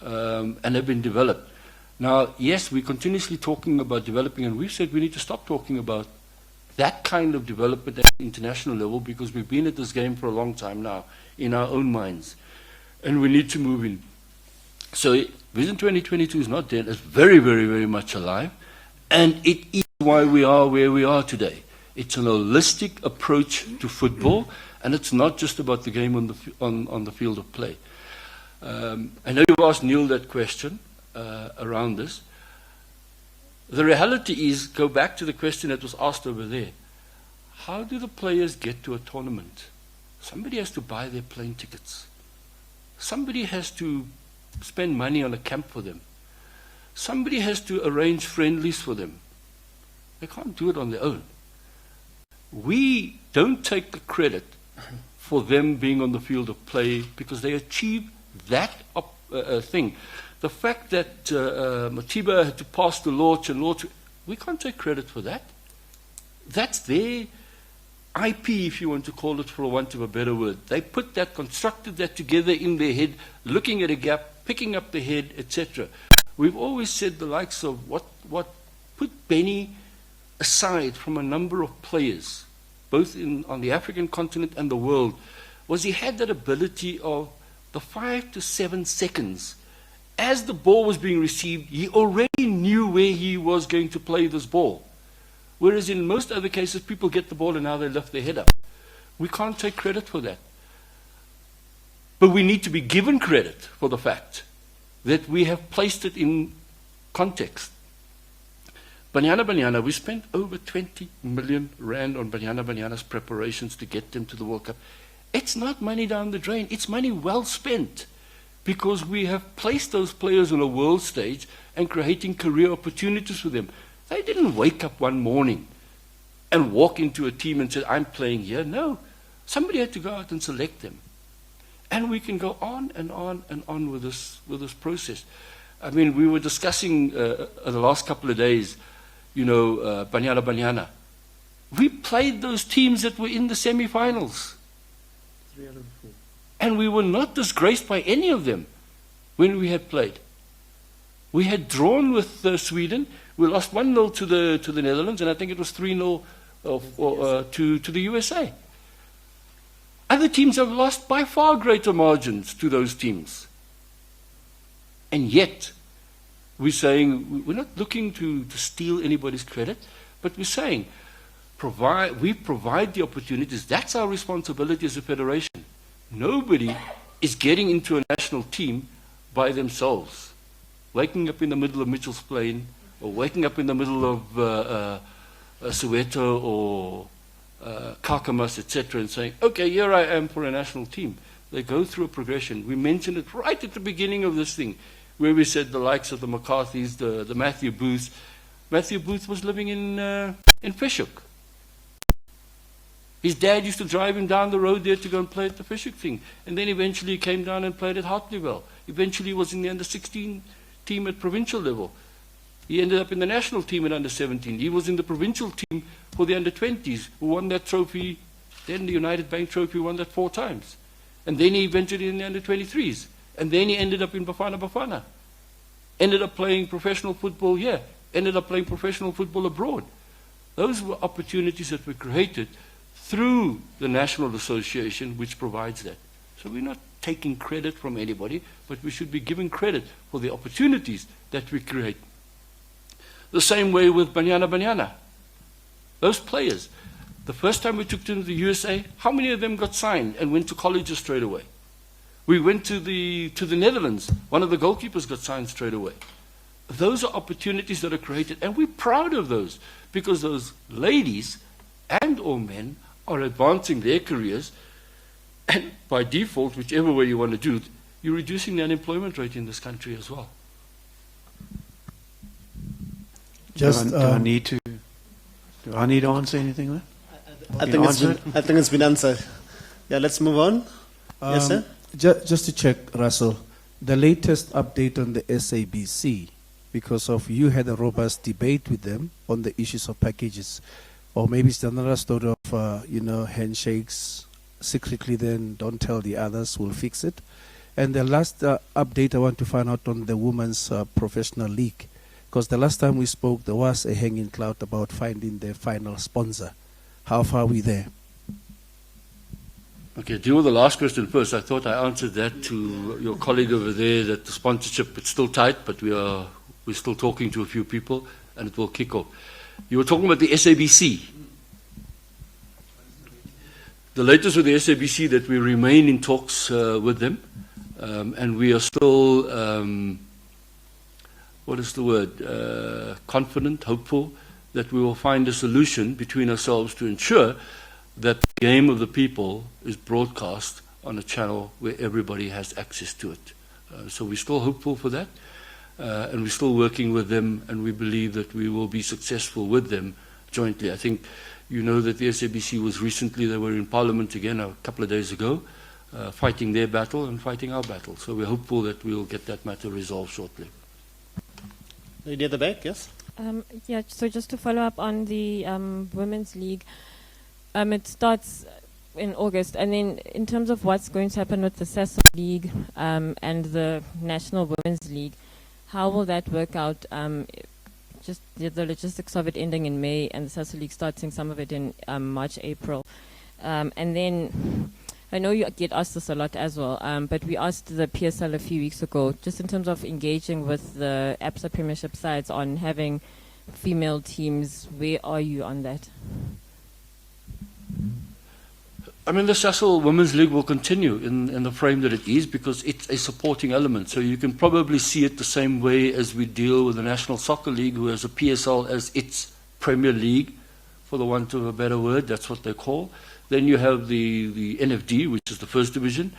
and have been developed. Now, yes, we're continuously talking about developing, and we've said we need to stop talking about that kind of development at the international level because we've been at this game for a long time now in our own minds, and we need to move in. So Vision 2022 is not dead. It's very, very, very much alive, and it is why we are where we are today. It's an holistic approach to football, and it's not just about the game on the field of play. I know you've asked Neil that question around this. The reality is, go back to the question that was asked over there. How do the players get to a tournament? Somebody has to buy their plane tickets. Somebody has to spend money on a camp for them. Somebody has to arrange friendlies for them. They can't do it on their own. We don't take the credit for them being on the field of play because they achieve that thing. The fact that Matiba had to pass the launch, we can't take credit for that. That's their IP, if you want to call it for want of a better word. They put that, constructed that together in their head, looking at a gap, picking up the head, etc. We've always said the likes of what put Benny aside from a number of players, both on the African continent and the world, was he had that ability of the 5 to 7 seconds. As the ball was being received, he already knew where he was going to play this ball. Whereas in most other cases, people get the ball and now they lift their head up. We can't take credit for that. But we need to be given credit for the fact that we have placed it in context. Banyana, we spent over 20 million rand on Banyana's preparations to get them to the World Cup. It's not money down the drain. It's money well spent because we have placed those players on a world stage and creating career opportunities for them. They didn't wake up one morning and walk into a team and say, I'm playing here. No. Somebody had to go out and select them. And we can go on and on and on with this process. I mean, we were discussing the last couple of days, Banyana. We played those teams that were in the semi-finals. 3 out of 4. And we were not disgraced by any of them when we had played. We had drawn with Sweden. We lost 1-0 to the Netherlands, and I think it was 3-0 to the USA. Other teams have lost by far greater margins to those teams. And yet, we're saying, we're not looking to steal anybody's credit, but we're saying, we provide the opportunities. That's our responsibility as a federation. Nobody is getting into a national team by themselves. Waking up in the middle of Mitchell's Plain, or waking up in the middle of Soweto or Kakamas, etc., and saying, okay, here I am for a national team. They go through a progression. We mentioned it right at the beginning of this thing, where we said the likes of the McCarthys, the Matthew Booths. Matthew Booth was living in Fishhook. His dad used to drive him down the road there to go and play at the Fishhook thing. And then eventually he came down and played at Hartleyville. Eventually he was in the under-16 team at provincial level. He ended up in the national team at under-17. He was in the provincial team for the under-20s, who won that trophy, then the United Bank Trophy, won that 4 times. And then he ventured in the under-23s. And then he ended up in Bafana Bafana. Ended up playing professional football here. Ended up playing professional football abroad. Those were opportunities that were created through the National Association, which provides that. So we're not taking credit from anybody, but we should be giving credit for the opportunities that we create. The same way with Banyana Banyana. Those players, the first time we took them to the USA, how many of them got signed and went to colleges straight away? We went to the Netherlands. One of the goalkeepers got signed straight away. Those are opportunities that are created, and we're proud of those, because those ladies and or men are advancing their careers, and by default, whichever way you want to do it, you're reducing the unemployment rate in this country as well. Do I need to answer anything there? I think it's been answered. Yeah, let's move on. Yes, sir? Just to check, Russell, the latest update on the SABC, because of you had a robust debate with them on the issues of packages, or maybe it's another story of handshakes secretly, then don't tell the others, we'll fix it. And the last update I want to find out on the women's professional league, because the last time we spoke there was a hanging cloud about finding the final sponsor. How far are we there? Okay, deal with the last question first. I thought I answered that to your colleague over there, that the sponsorship, it's still tight, but we're still talking to a few people, and it will kick off. You were talking about the SABC. The latest with the SABC, that we remain in talks with them, and we are still, confident, hopeful, that we will find a solution between ourselves to ensure that the game of the people is broadcast on a channel where everybody has access to it. So we're still hopeful for that, and we're still working with them, and we believe that we will be successful with them jointly. I think you know that the SABC was recently, they were in Parliament again a couple of days ago, fighting their battle and fighting our battle. So we're hopeful that we'll get that matter resolved shortly. Lady at the back, yes? Yeah, so just to follow up on the Women's League, it starts in August, and then in terms of what's going to happen with the Safa League and the National Women's League, how will that work out? Just the logistics of it ending in May and the Safa League starting some of it in March, April. And then I know you get asked this a lot as well, but we asked the PSL a few weeks ago, just in terms of engaging with the ABSA Premiership sides on having female teams. Where are you on that? I mean, the Sasol Women's League will continue in the frame that it is, because it's a supporting element. So you can probably see it the same way as we deal with the National Soccer League, who has a PSL as its Premier League, for the want of a better word, that's what they call. Then you have the NFD, which is the first division,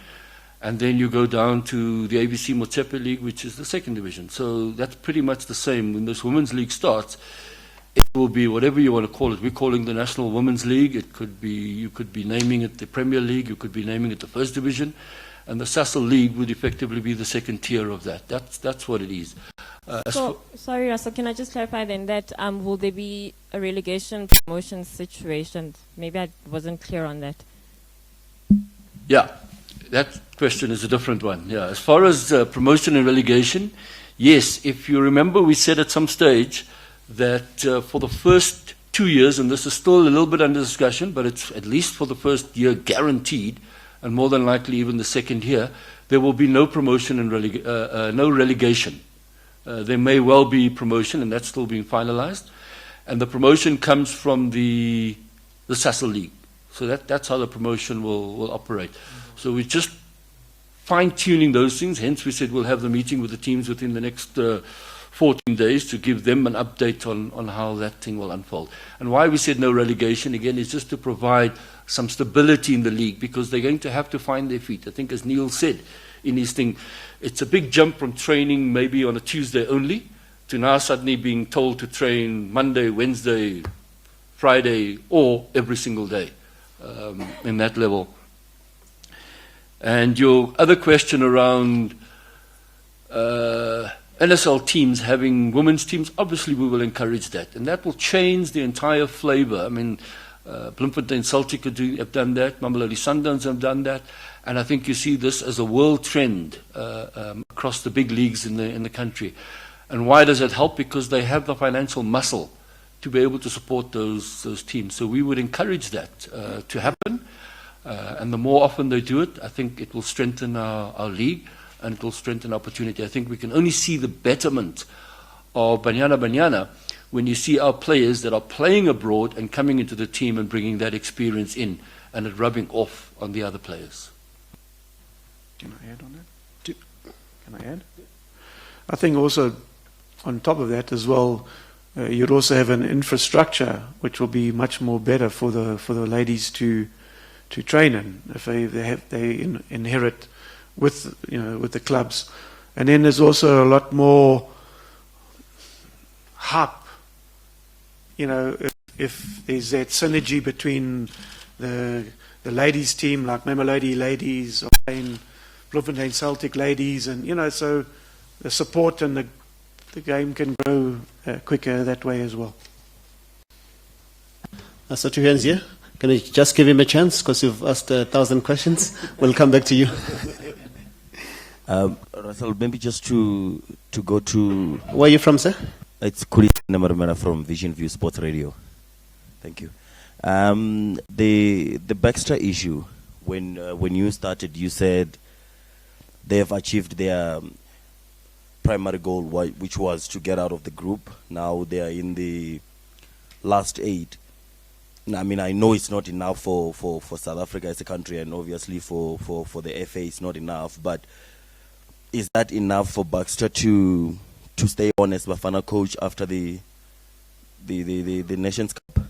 and then you go down to the ABC Motsepe League, which is the second division. So that's pretty much the same. When this Women's League starts, it will be whatever you want to call it. We're calling the National Women's League. It could be, you could be naming it the Premier League, you could be naming it the First Division, and the Sasol League would effectively be the second tier of that. That's what it is. Sorry, Russell, can I just clarify then that will there be a relegation promotion situation? Maybe I wasn't clear on that. Yeah, that question is a different one. Yeah, as far as promotion and relegation, yes, if you remember, we said at some stage that for the first 2 years, and this is still a little bit under discussion, but it's at least for the first year guaranteed, and more than likely even the second year, there will be no promotion and no relegation. There may well be promotion, and that's still being finalized, and the promotion comes from the Sasol League. So that's how the promotion will operate. So we're just fine-tuning those things, hence we said we'll have the meeting with the teams within the next 14 days to give them an update on how that thing will unfold. And why we said no relegation, again, is just to provide some stability in the league, because they're going to have to find their feet. I think, as Neil said in his thing, it's a big jump from training maybe on a Tuesday only to now suddenly being told to train Monday, Wednesday, Friday, or every single day in that level. And your other question around NSL teams having women's teams, obviously we will encourage that. And that will change the entire flavor. I mean, Bloemfontein Celtic have done that, Mamelodi Sundowns have done that, and I think you see this as a world trend across the big leagues in the country. And why does it help? Because they have the financial muscle to be able to support those teams. So we would encourage that to happen. And the more often they do it, I think it will strengthen our league, and it will strengthen opportunity. I think we can only see the betterment of Banyana when you see our players that are playing abroad and coming into the team and bringing that experience in, and it rubbing off on the other players. Can I add on that? Can I add? I think also on top of that as well, you'd also have an infrastructure which will be much more better for the ladies to train in, if they inherit with the clubs. And then there's also a lot more hype, if there's that synergy between the ladies team, like Mamelodi ladies or Bloemfontein Celtic ladies, and so the support and the game can grow quicker that way as well. So two hands here. Can I just give him a chance, because you've asked 1,000 questions? We'll come back to you. Russell, maybe just to go to... Where are you from, sir? It's Kuri Namarumana from Vision View Sports Radio. Thank you. The Baxter issue, when you started, you said they have achieved their primary goal, which was to get out of the group. Now they are in the last 8. I mean, I know it's not enough for South Africa as a country, and obviously for the FA it's not enough, but is that enough for Baxter to stay on as Bafana coach after the Nations Cup?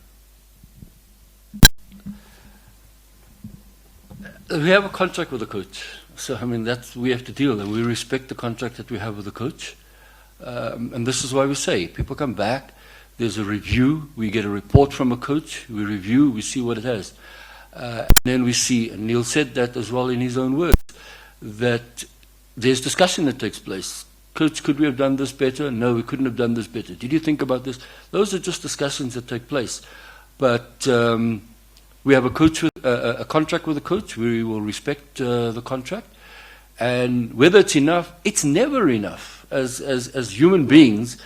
We have a contract with the coach, so I mean we have to deal, and we respect the contract that we have with the coach. And this is why we say people come back. There's a review. We get a report from a coach. We review. We see what it has, and then we see. And Neil said that as well in his own words, that there's discussion that takes place. Coach, could we have done this better? No, we couldn't have done this better. Did you think about this? Those are just discussions that take place. But we have a coach with a contract with a coach. We will respect the contract, and whether it's enough, it's never enough. As human beings,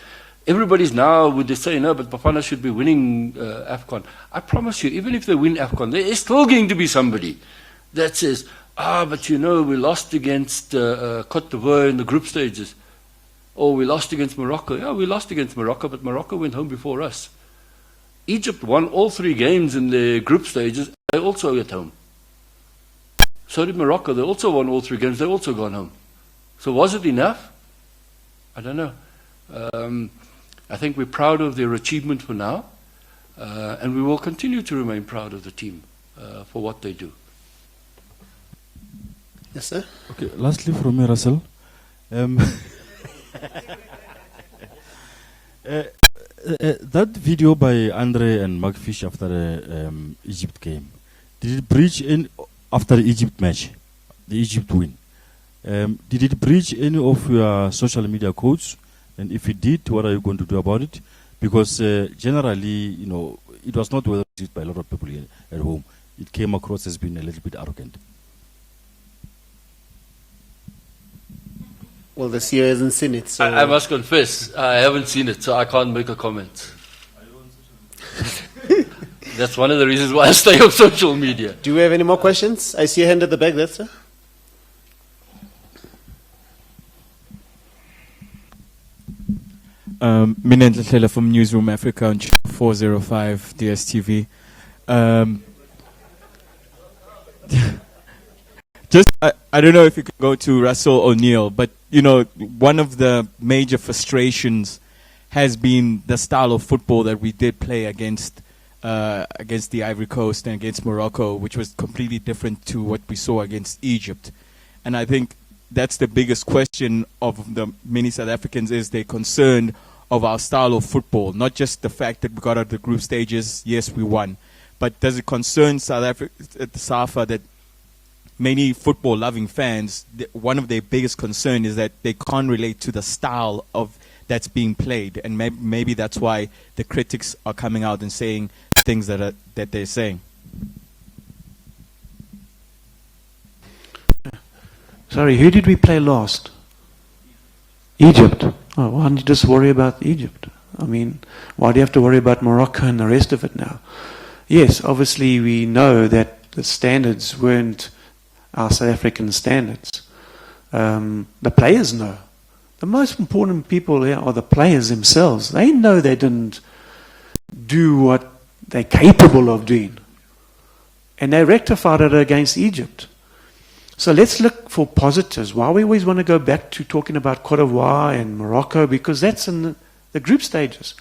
everybody's now would say no, but Bafana should be winning Afcon. I promise you, even if they win Afcon, there is still going to be somebody that says, but we lost against Côte d'Ivoire in the group stages. Or we lost against Morocco. Yeah, we lost against Morocco, but Morocco went home before us. Egypt won all 3 games in the group stages. They also at home. So did Morocco. They also won all 3 games. They also gone home. So was it enough? I don't know. I think we're proud of their achievement for now. And we will continue to remain proud of the team for what they do. Yes, sir. Okay, lastly from me, Russell. That video by Andre and Mark Fish after the Egypt game, did it breach after the Egypt match, the Egypt win? Did it breach any of your social media codes? And if it did, what are you going to do about it? Because generally, it was not well received by a lot of people here at home. It came across as being a little bit arrogant. Well, the CEO hasn't seen it, so... I must confess, I haven't seen it, so I can't make a comment. That's one of the reasons why I stay on social media. Do we have any more questions? I see a hand at the back there, sir. Minent Latela from Newsroom Africa on 405 DSTV. I don't know if you could go to Russell O'Neill, but you know, one of the major frustrations has been the style of football that we did play against the Ivory Coast and against Morocco, which was completely different to what we saw against Egypt. And I think that's the biggest question of the many South Africans, is they're concerned of our style of football, not just the fact that we got out of the group stages, yes, we won, but does it concern South Africa at the Safa that many football-loving fans, one of their biggest concern is that they can't relate to the style of that's being played, and maybe that's why the critics are coming out and saying things that they're saying. Sorry, who did we play last? Egypt. Oh, why don't you just worry about Egypt? I mean, why do you have to worry about Morocco and the rest of it now? Yes, obviously we know that the standards weren't our South African standards. The players know. The most important people here are the players themselves. They know they didn't do what they're capable of doing. And they rectified it against Egypt. So let's look for positives. Why we always want to go back to talking about Cote d'Ivoire and Morocco, because that's in the group stages.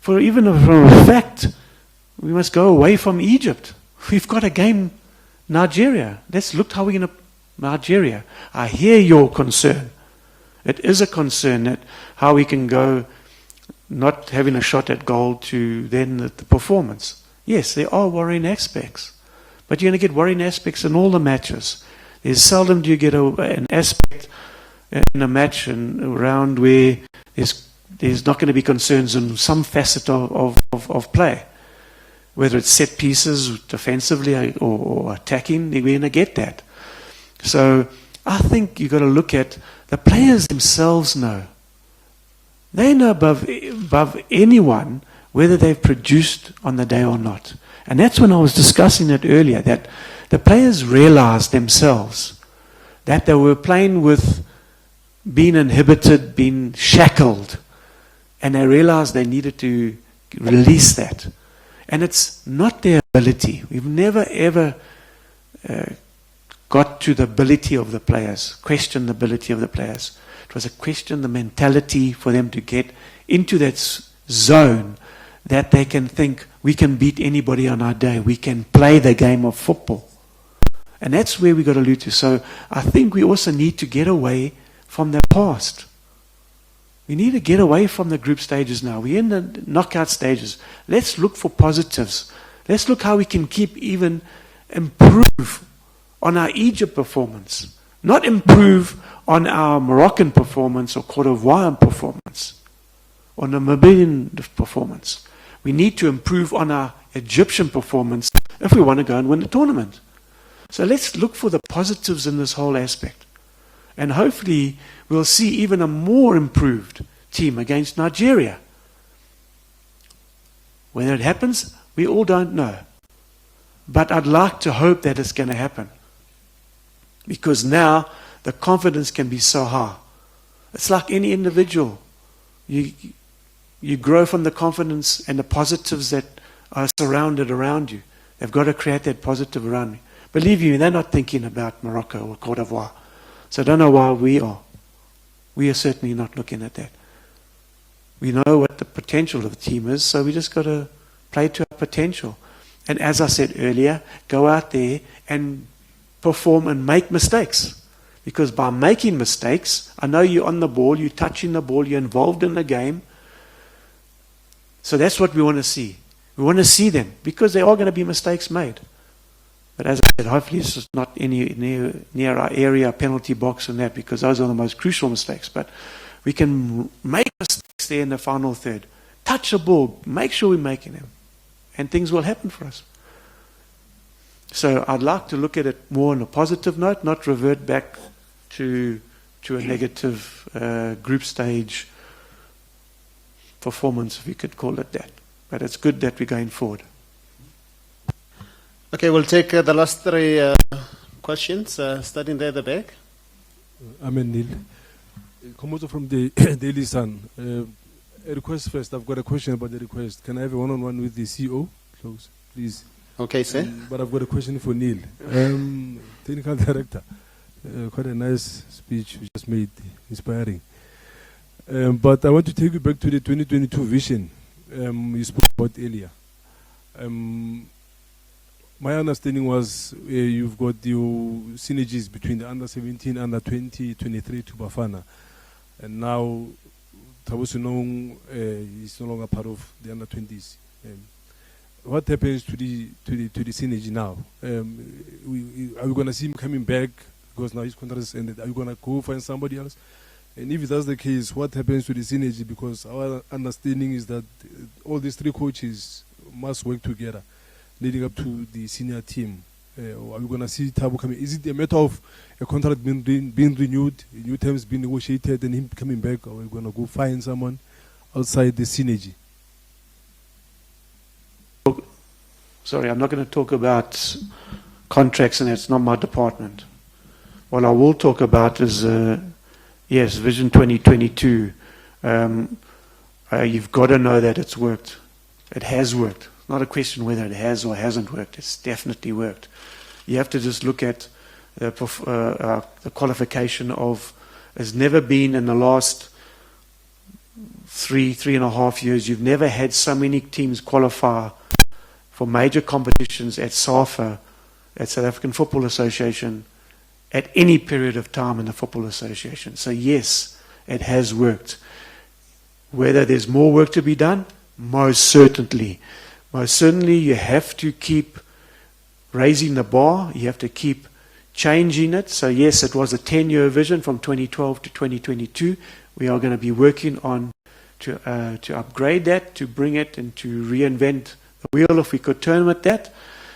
For even from a fact, we must go away from Egypt. We've got a game, Nigeria. Let's look how we're going to Nigeria. I hear your concern. It is a concern that how we can go not having a shot at goal to then the performance. Yes, there are worrying aspects. But you're going to get worrying aspects in all the matches. There's seldom do you get an aspect in a match and around where there's not going to be concerns in some facet of play. Whether it's set pieces defensively or attacking, we're going to get that. So I think you've got to look at the players themselves know. They know above anyone whether they've produced on the day or not. And that's when I was discussing it earlier, that the players realized themselves that they were playing with being inhibited, being shackled, and they realized they needed to release that. And it's not their ability. We've never ever got to the ability of the players, questioned the ability of the players. It was a question, the mentality for them to get into that zone that they can think, we can beat anybody on our day. We can play the game of football. And that's where we got to allude to. So I think we also need to get away from the past. We need to get away from the group stages now. We're in the knockout stages. Let's look for positives. Let's look how we can even improve on our Egypt performance. Not improve on our Moroccan performance or Cote d'Ivoire performance or Namibian performance. We need to improve on our Egyptian performance if we want to go and win the tournament. So let's look for the positives in this whole aspect. And hopefully we'll see even a more improved team against Nigeria. Whether it happens, we all don't know. But I'd like to hope that it's going to happen. Because now the confidence can be so high. It's like any individual. You grow from the confidence and the positives that are surrounded around you. They've got to create that positive around me. Believe you, they're not thinking about Morocco or Cote d'Ivoire. So I don't know why we are. We are certainly not looking at that. We know what the potential of the team is, so we just got to play to our potential. And as I said earlier, go out there and perform and make mistakes. Because by making mistakes, I know you're on the ball, you're touching the ball, you're involved in the game. So that's what we want to see. We want to see them, because there are going to be mistakes made. But as I said, hopefully it's just not any near our area, penalty box and that, because those are the most crucial mistakes. But we can make mistakes there in the final third. Touch a ball, make sure we're making them. And things will happen for us. So I'd like to look at it more on a positive note, not revert back to a negative group stage performance, if you could call it that. But it's good that we're going forward. Okay, we'll take the last three questions, starting there at the back. I'm Neil. Komoto from the Daily Sun. A request first. I've got a question about the request. Can I have a one-on-one with the CEO? Close, please. Okay, sir. But I've got a question for Neil. Technical director, quite a nice speech you just made, inspiring. But I want to take you back to the 2022 vision you spoke about earlier. My understanding was you've got your synergies between the under 17, under 20, 23 to Bafana, and now Thabo Senong is no longer part of the under 20s. What happens to the synergy now? Are we going to see him coming back because now his contract is ended? Are you going to go find somebody else? And if that's the case, what happens to the synergy? Because our understanding is that all these three coaches must work together leading up to the senior team. Are we going to see Thabo coming? Is it a matter of a contract being renewed, new terms being negotiated, and him coming back? Or are we going to go find someone outside the synergy? Sorry, I'm not going to talk about contracts, and it's not my department. What I will talk about is, yes, Vision 2022. You've got to know that it's worked. It has worked. Not a question whether it has or hasn't worked. It's definitely worked. You have to just look at the qualification of. There's never been in the last 3.5 years. You've never had so many teams qualify for major competitions at Safa, at South African Football Association, at any period of time in the Football Association. So yes, it has worked. Whether there's more work to be done, most certainly. Most certainly you have to keep raising the bar. You have to keep changing it. So yes, it was a 10-year vision from 2012 to 2022. We are going to be working on to upgrade that, to bring it and to reinvent the wheel, if we could term it that,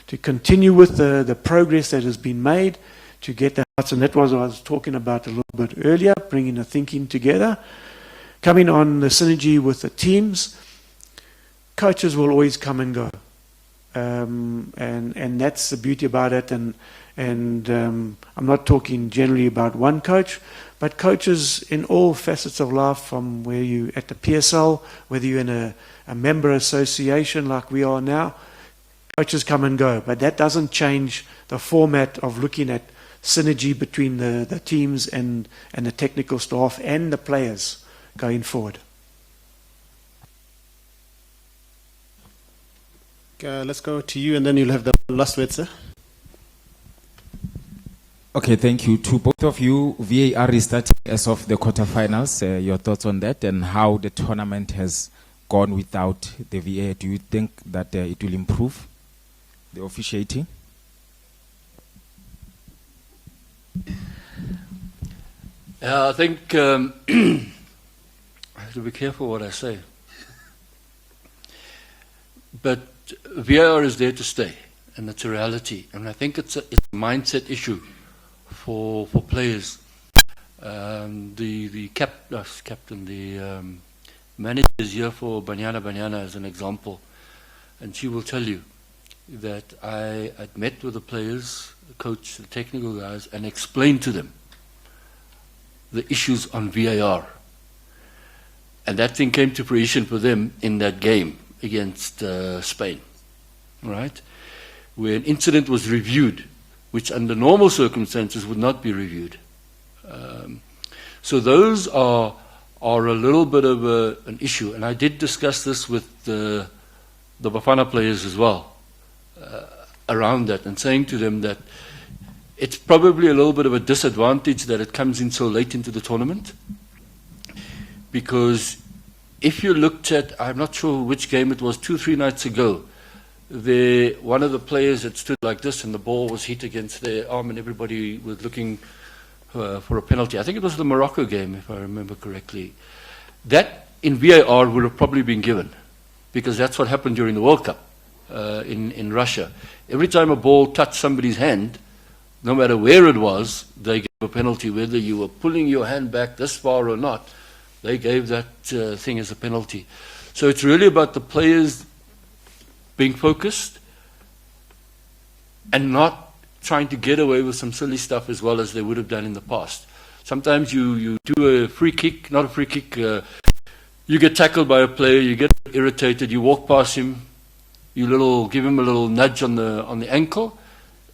to continue with the progress that has been made, to get that. And that was what I was talking about a little bit earlier, bringing the thinking together. Coming on the synergy with the teams, coaches will always come and go. And that's the beauty about it. And I'm not talking generally about one coach, but coaches in all facets of life, from where you at the PSL, whether you're in a member association like we are now, coaches come and go. But that doesn't change the format of looking at synergy between the teams and the technical staff and the players going forward. Let's go to you, and then you'll have the last word, sir. Okay, thank you. To both of you, VAR is starting as of the quarterfinals. Your thoughts on that and how the tournament has gone without the VAR? Do you think that it will improve the officiating? I think I have to be careful what I say. But VAR is there to stay, and it's a reality. And I think it's a mindset issue for players. The captain, the manager is here for Banyana as an example, and she will tell you that I'd met with the players, the coach, the technical guys, and explained to them the issues on VAR. And that thing came to fruition for them in that game against Spain, right? Where an incident was reviewed, which under normal circumstances would not be reviewed. So those are a little bit of an issue. And I did discuss this with the Bafana players as well, around that, and saying to them that it's probably a little bit of a disadvantage that it comes in so late into the tournament, because if you looked at, I'm not sure which game it was, 2-3 nights ago, one of the players had stood like this and the ball was hit against their arm and everybody was looking for a penalty. I think it was the Morocco game, if I remember correctly. That in VAR would have probably been given, because that's what happened during the World Cup in Russia. Every time a ball touched somebody's hand, no matter where it was, they gave a penalty. Whether you were pulling your hand back this far or not, they gave that thing as a penalty. So it's really about the players being focused and not trying to get away with some silly stuff as well as they would have done in the past. Sometimes you do a free kick, not a free kick, you get tackled by a player, you get irritated, you walk past him, give him a little nudge on the ankle.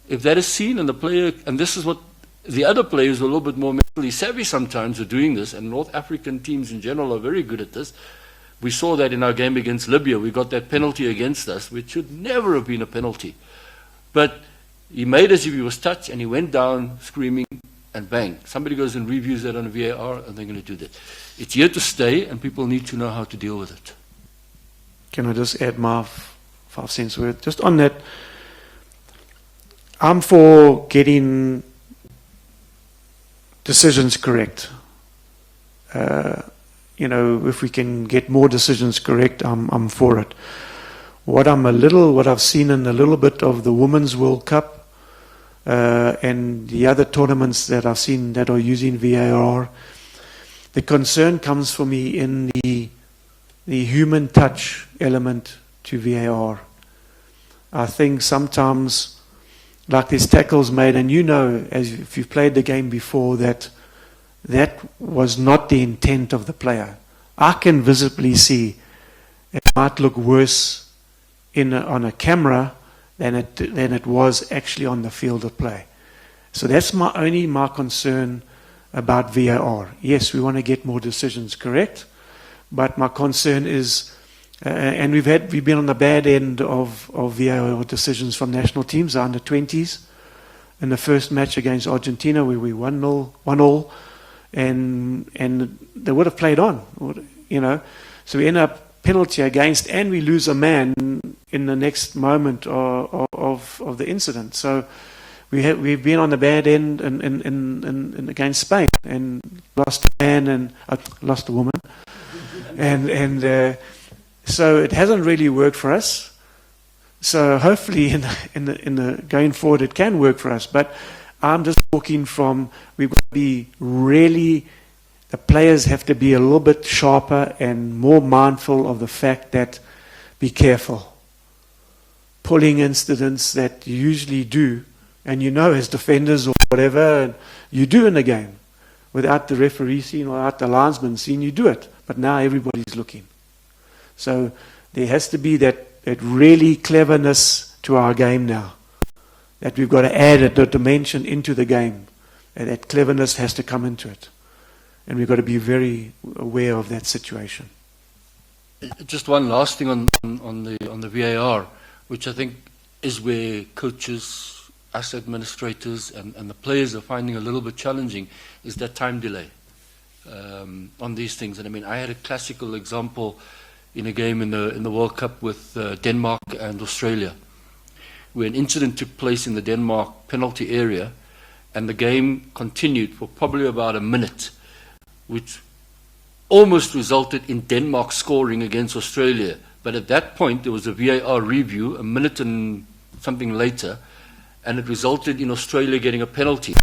If that is seen and the player, and this is what the other players are a little bit more mentally savvy sometimes are doing this, and North African teams in general are very good at this. We saw that in our game against Libya. We got that penalty against us, which should never have been a penalty. But he made as if he was touched, and he went down screaming, and bang. Somebody goes and reviews that on a VAR, and they're going to do that. It's here to stay, and people need to know how to deal with it. Can I just add my 5 cents worth? Just on that, I'm for getting decisions correct. If we can get more decisions correct, I'm for it. What I've seen in a little bit of the Women's World Cup and the other tournaments that I've seen that are using VAR, the concern comes for me in the human touch element to VAR. I think sometimes, like these tackles made, and as if you've played the game before, that was not the intent of the player. I can visibly see it might look worse on a camera than it was actually on the field of play. So that's my concern about VAR. Yes, we want to get more decisions correct, but my concern is, and we've been on the bad end of VAR decisions from national teams, under 20s, in the first match against Argentina where we 1-0, and they would have played on, So we end up penalty against, and we lose a man in the next moment of the incident. So we've been on the bad end in against Spain, and lost a man and lost a woman, and so it hasn't really worked for us. So hopefully in the going forward it can work for us. But I'm just talking from, we've got to be really, the players have to be a little bit sharper and more mindful of the fact that, be careful. Pulling incidents that you usually do, and as defenders or whatever, you do in a game. Without the referee seeing or without the linesman seeing, you do it. But now everybody's looking. So there has to be that really cleverness to our game now. That we've got to add a dimension into the game. And that cleverness has to come into it. And we've got to be very aware of that situation. Just one last thing on the VAR, which I think is where coaches, us administrators, and the players are finding a little bit challenging, is that time delay on these things. And I had a classical example in a game in the World Cup with Denmark and Australia, where an incident took place in the Denmark penalty area, and the game continued for probably about a minute, which almost resulted in Denmark scoring against Australia. But at that point, there was a VAR review, a minute and something later, and it resulted in Australia getting a penalty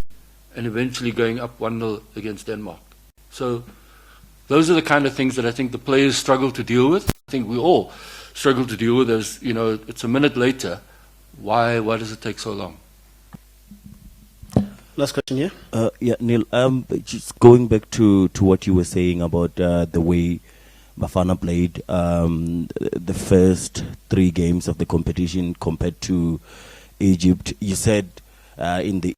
and eventually going up 1-0 against Denmark. So those are the kind of things that I think the players struggle to deal with. I think we all struggle to deal with. As it's a minute later. Why does it take so long? Last question here. Yeah, Neil. Just going back to what you were saying about the way Bafana played the first 3 games of the competition compared to Egypt. You said in the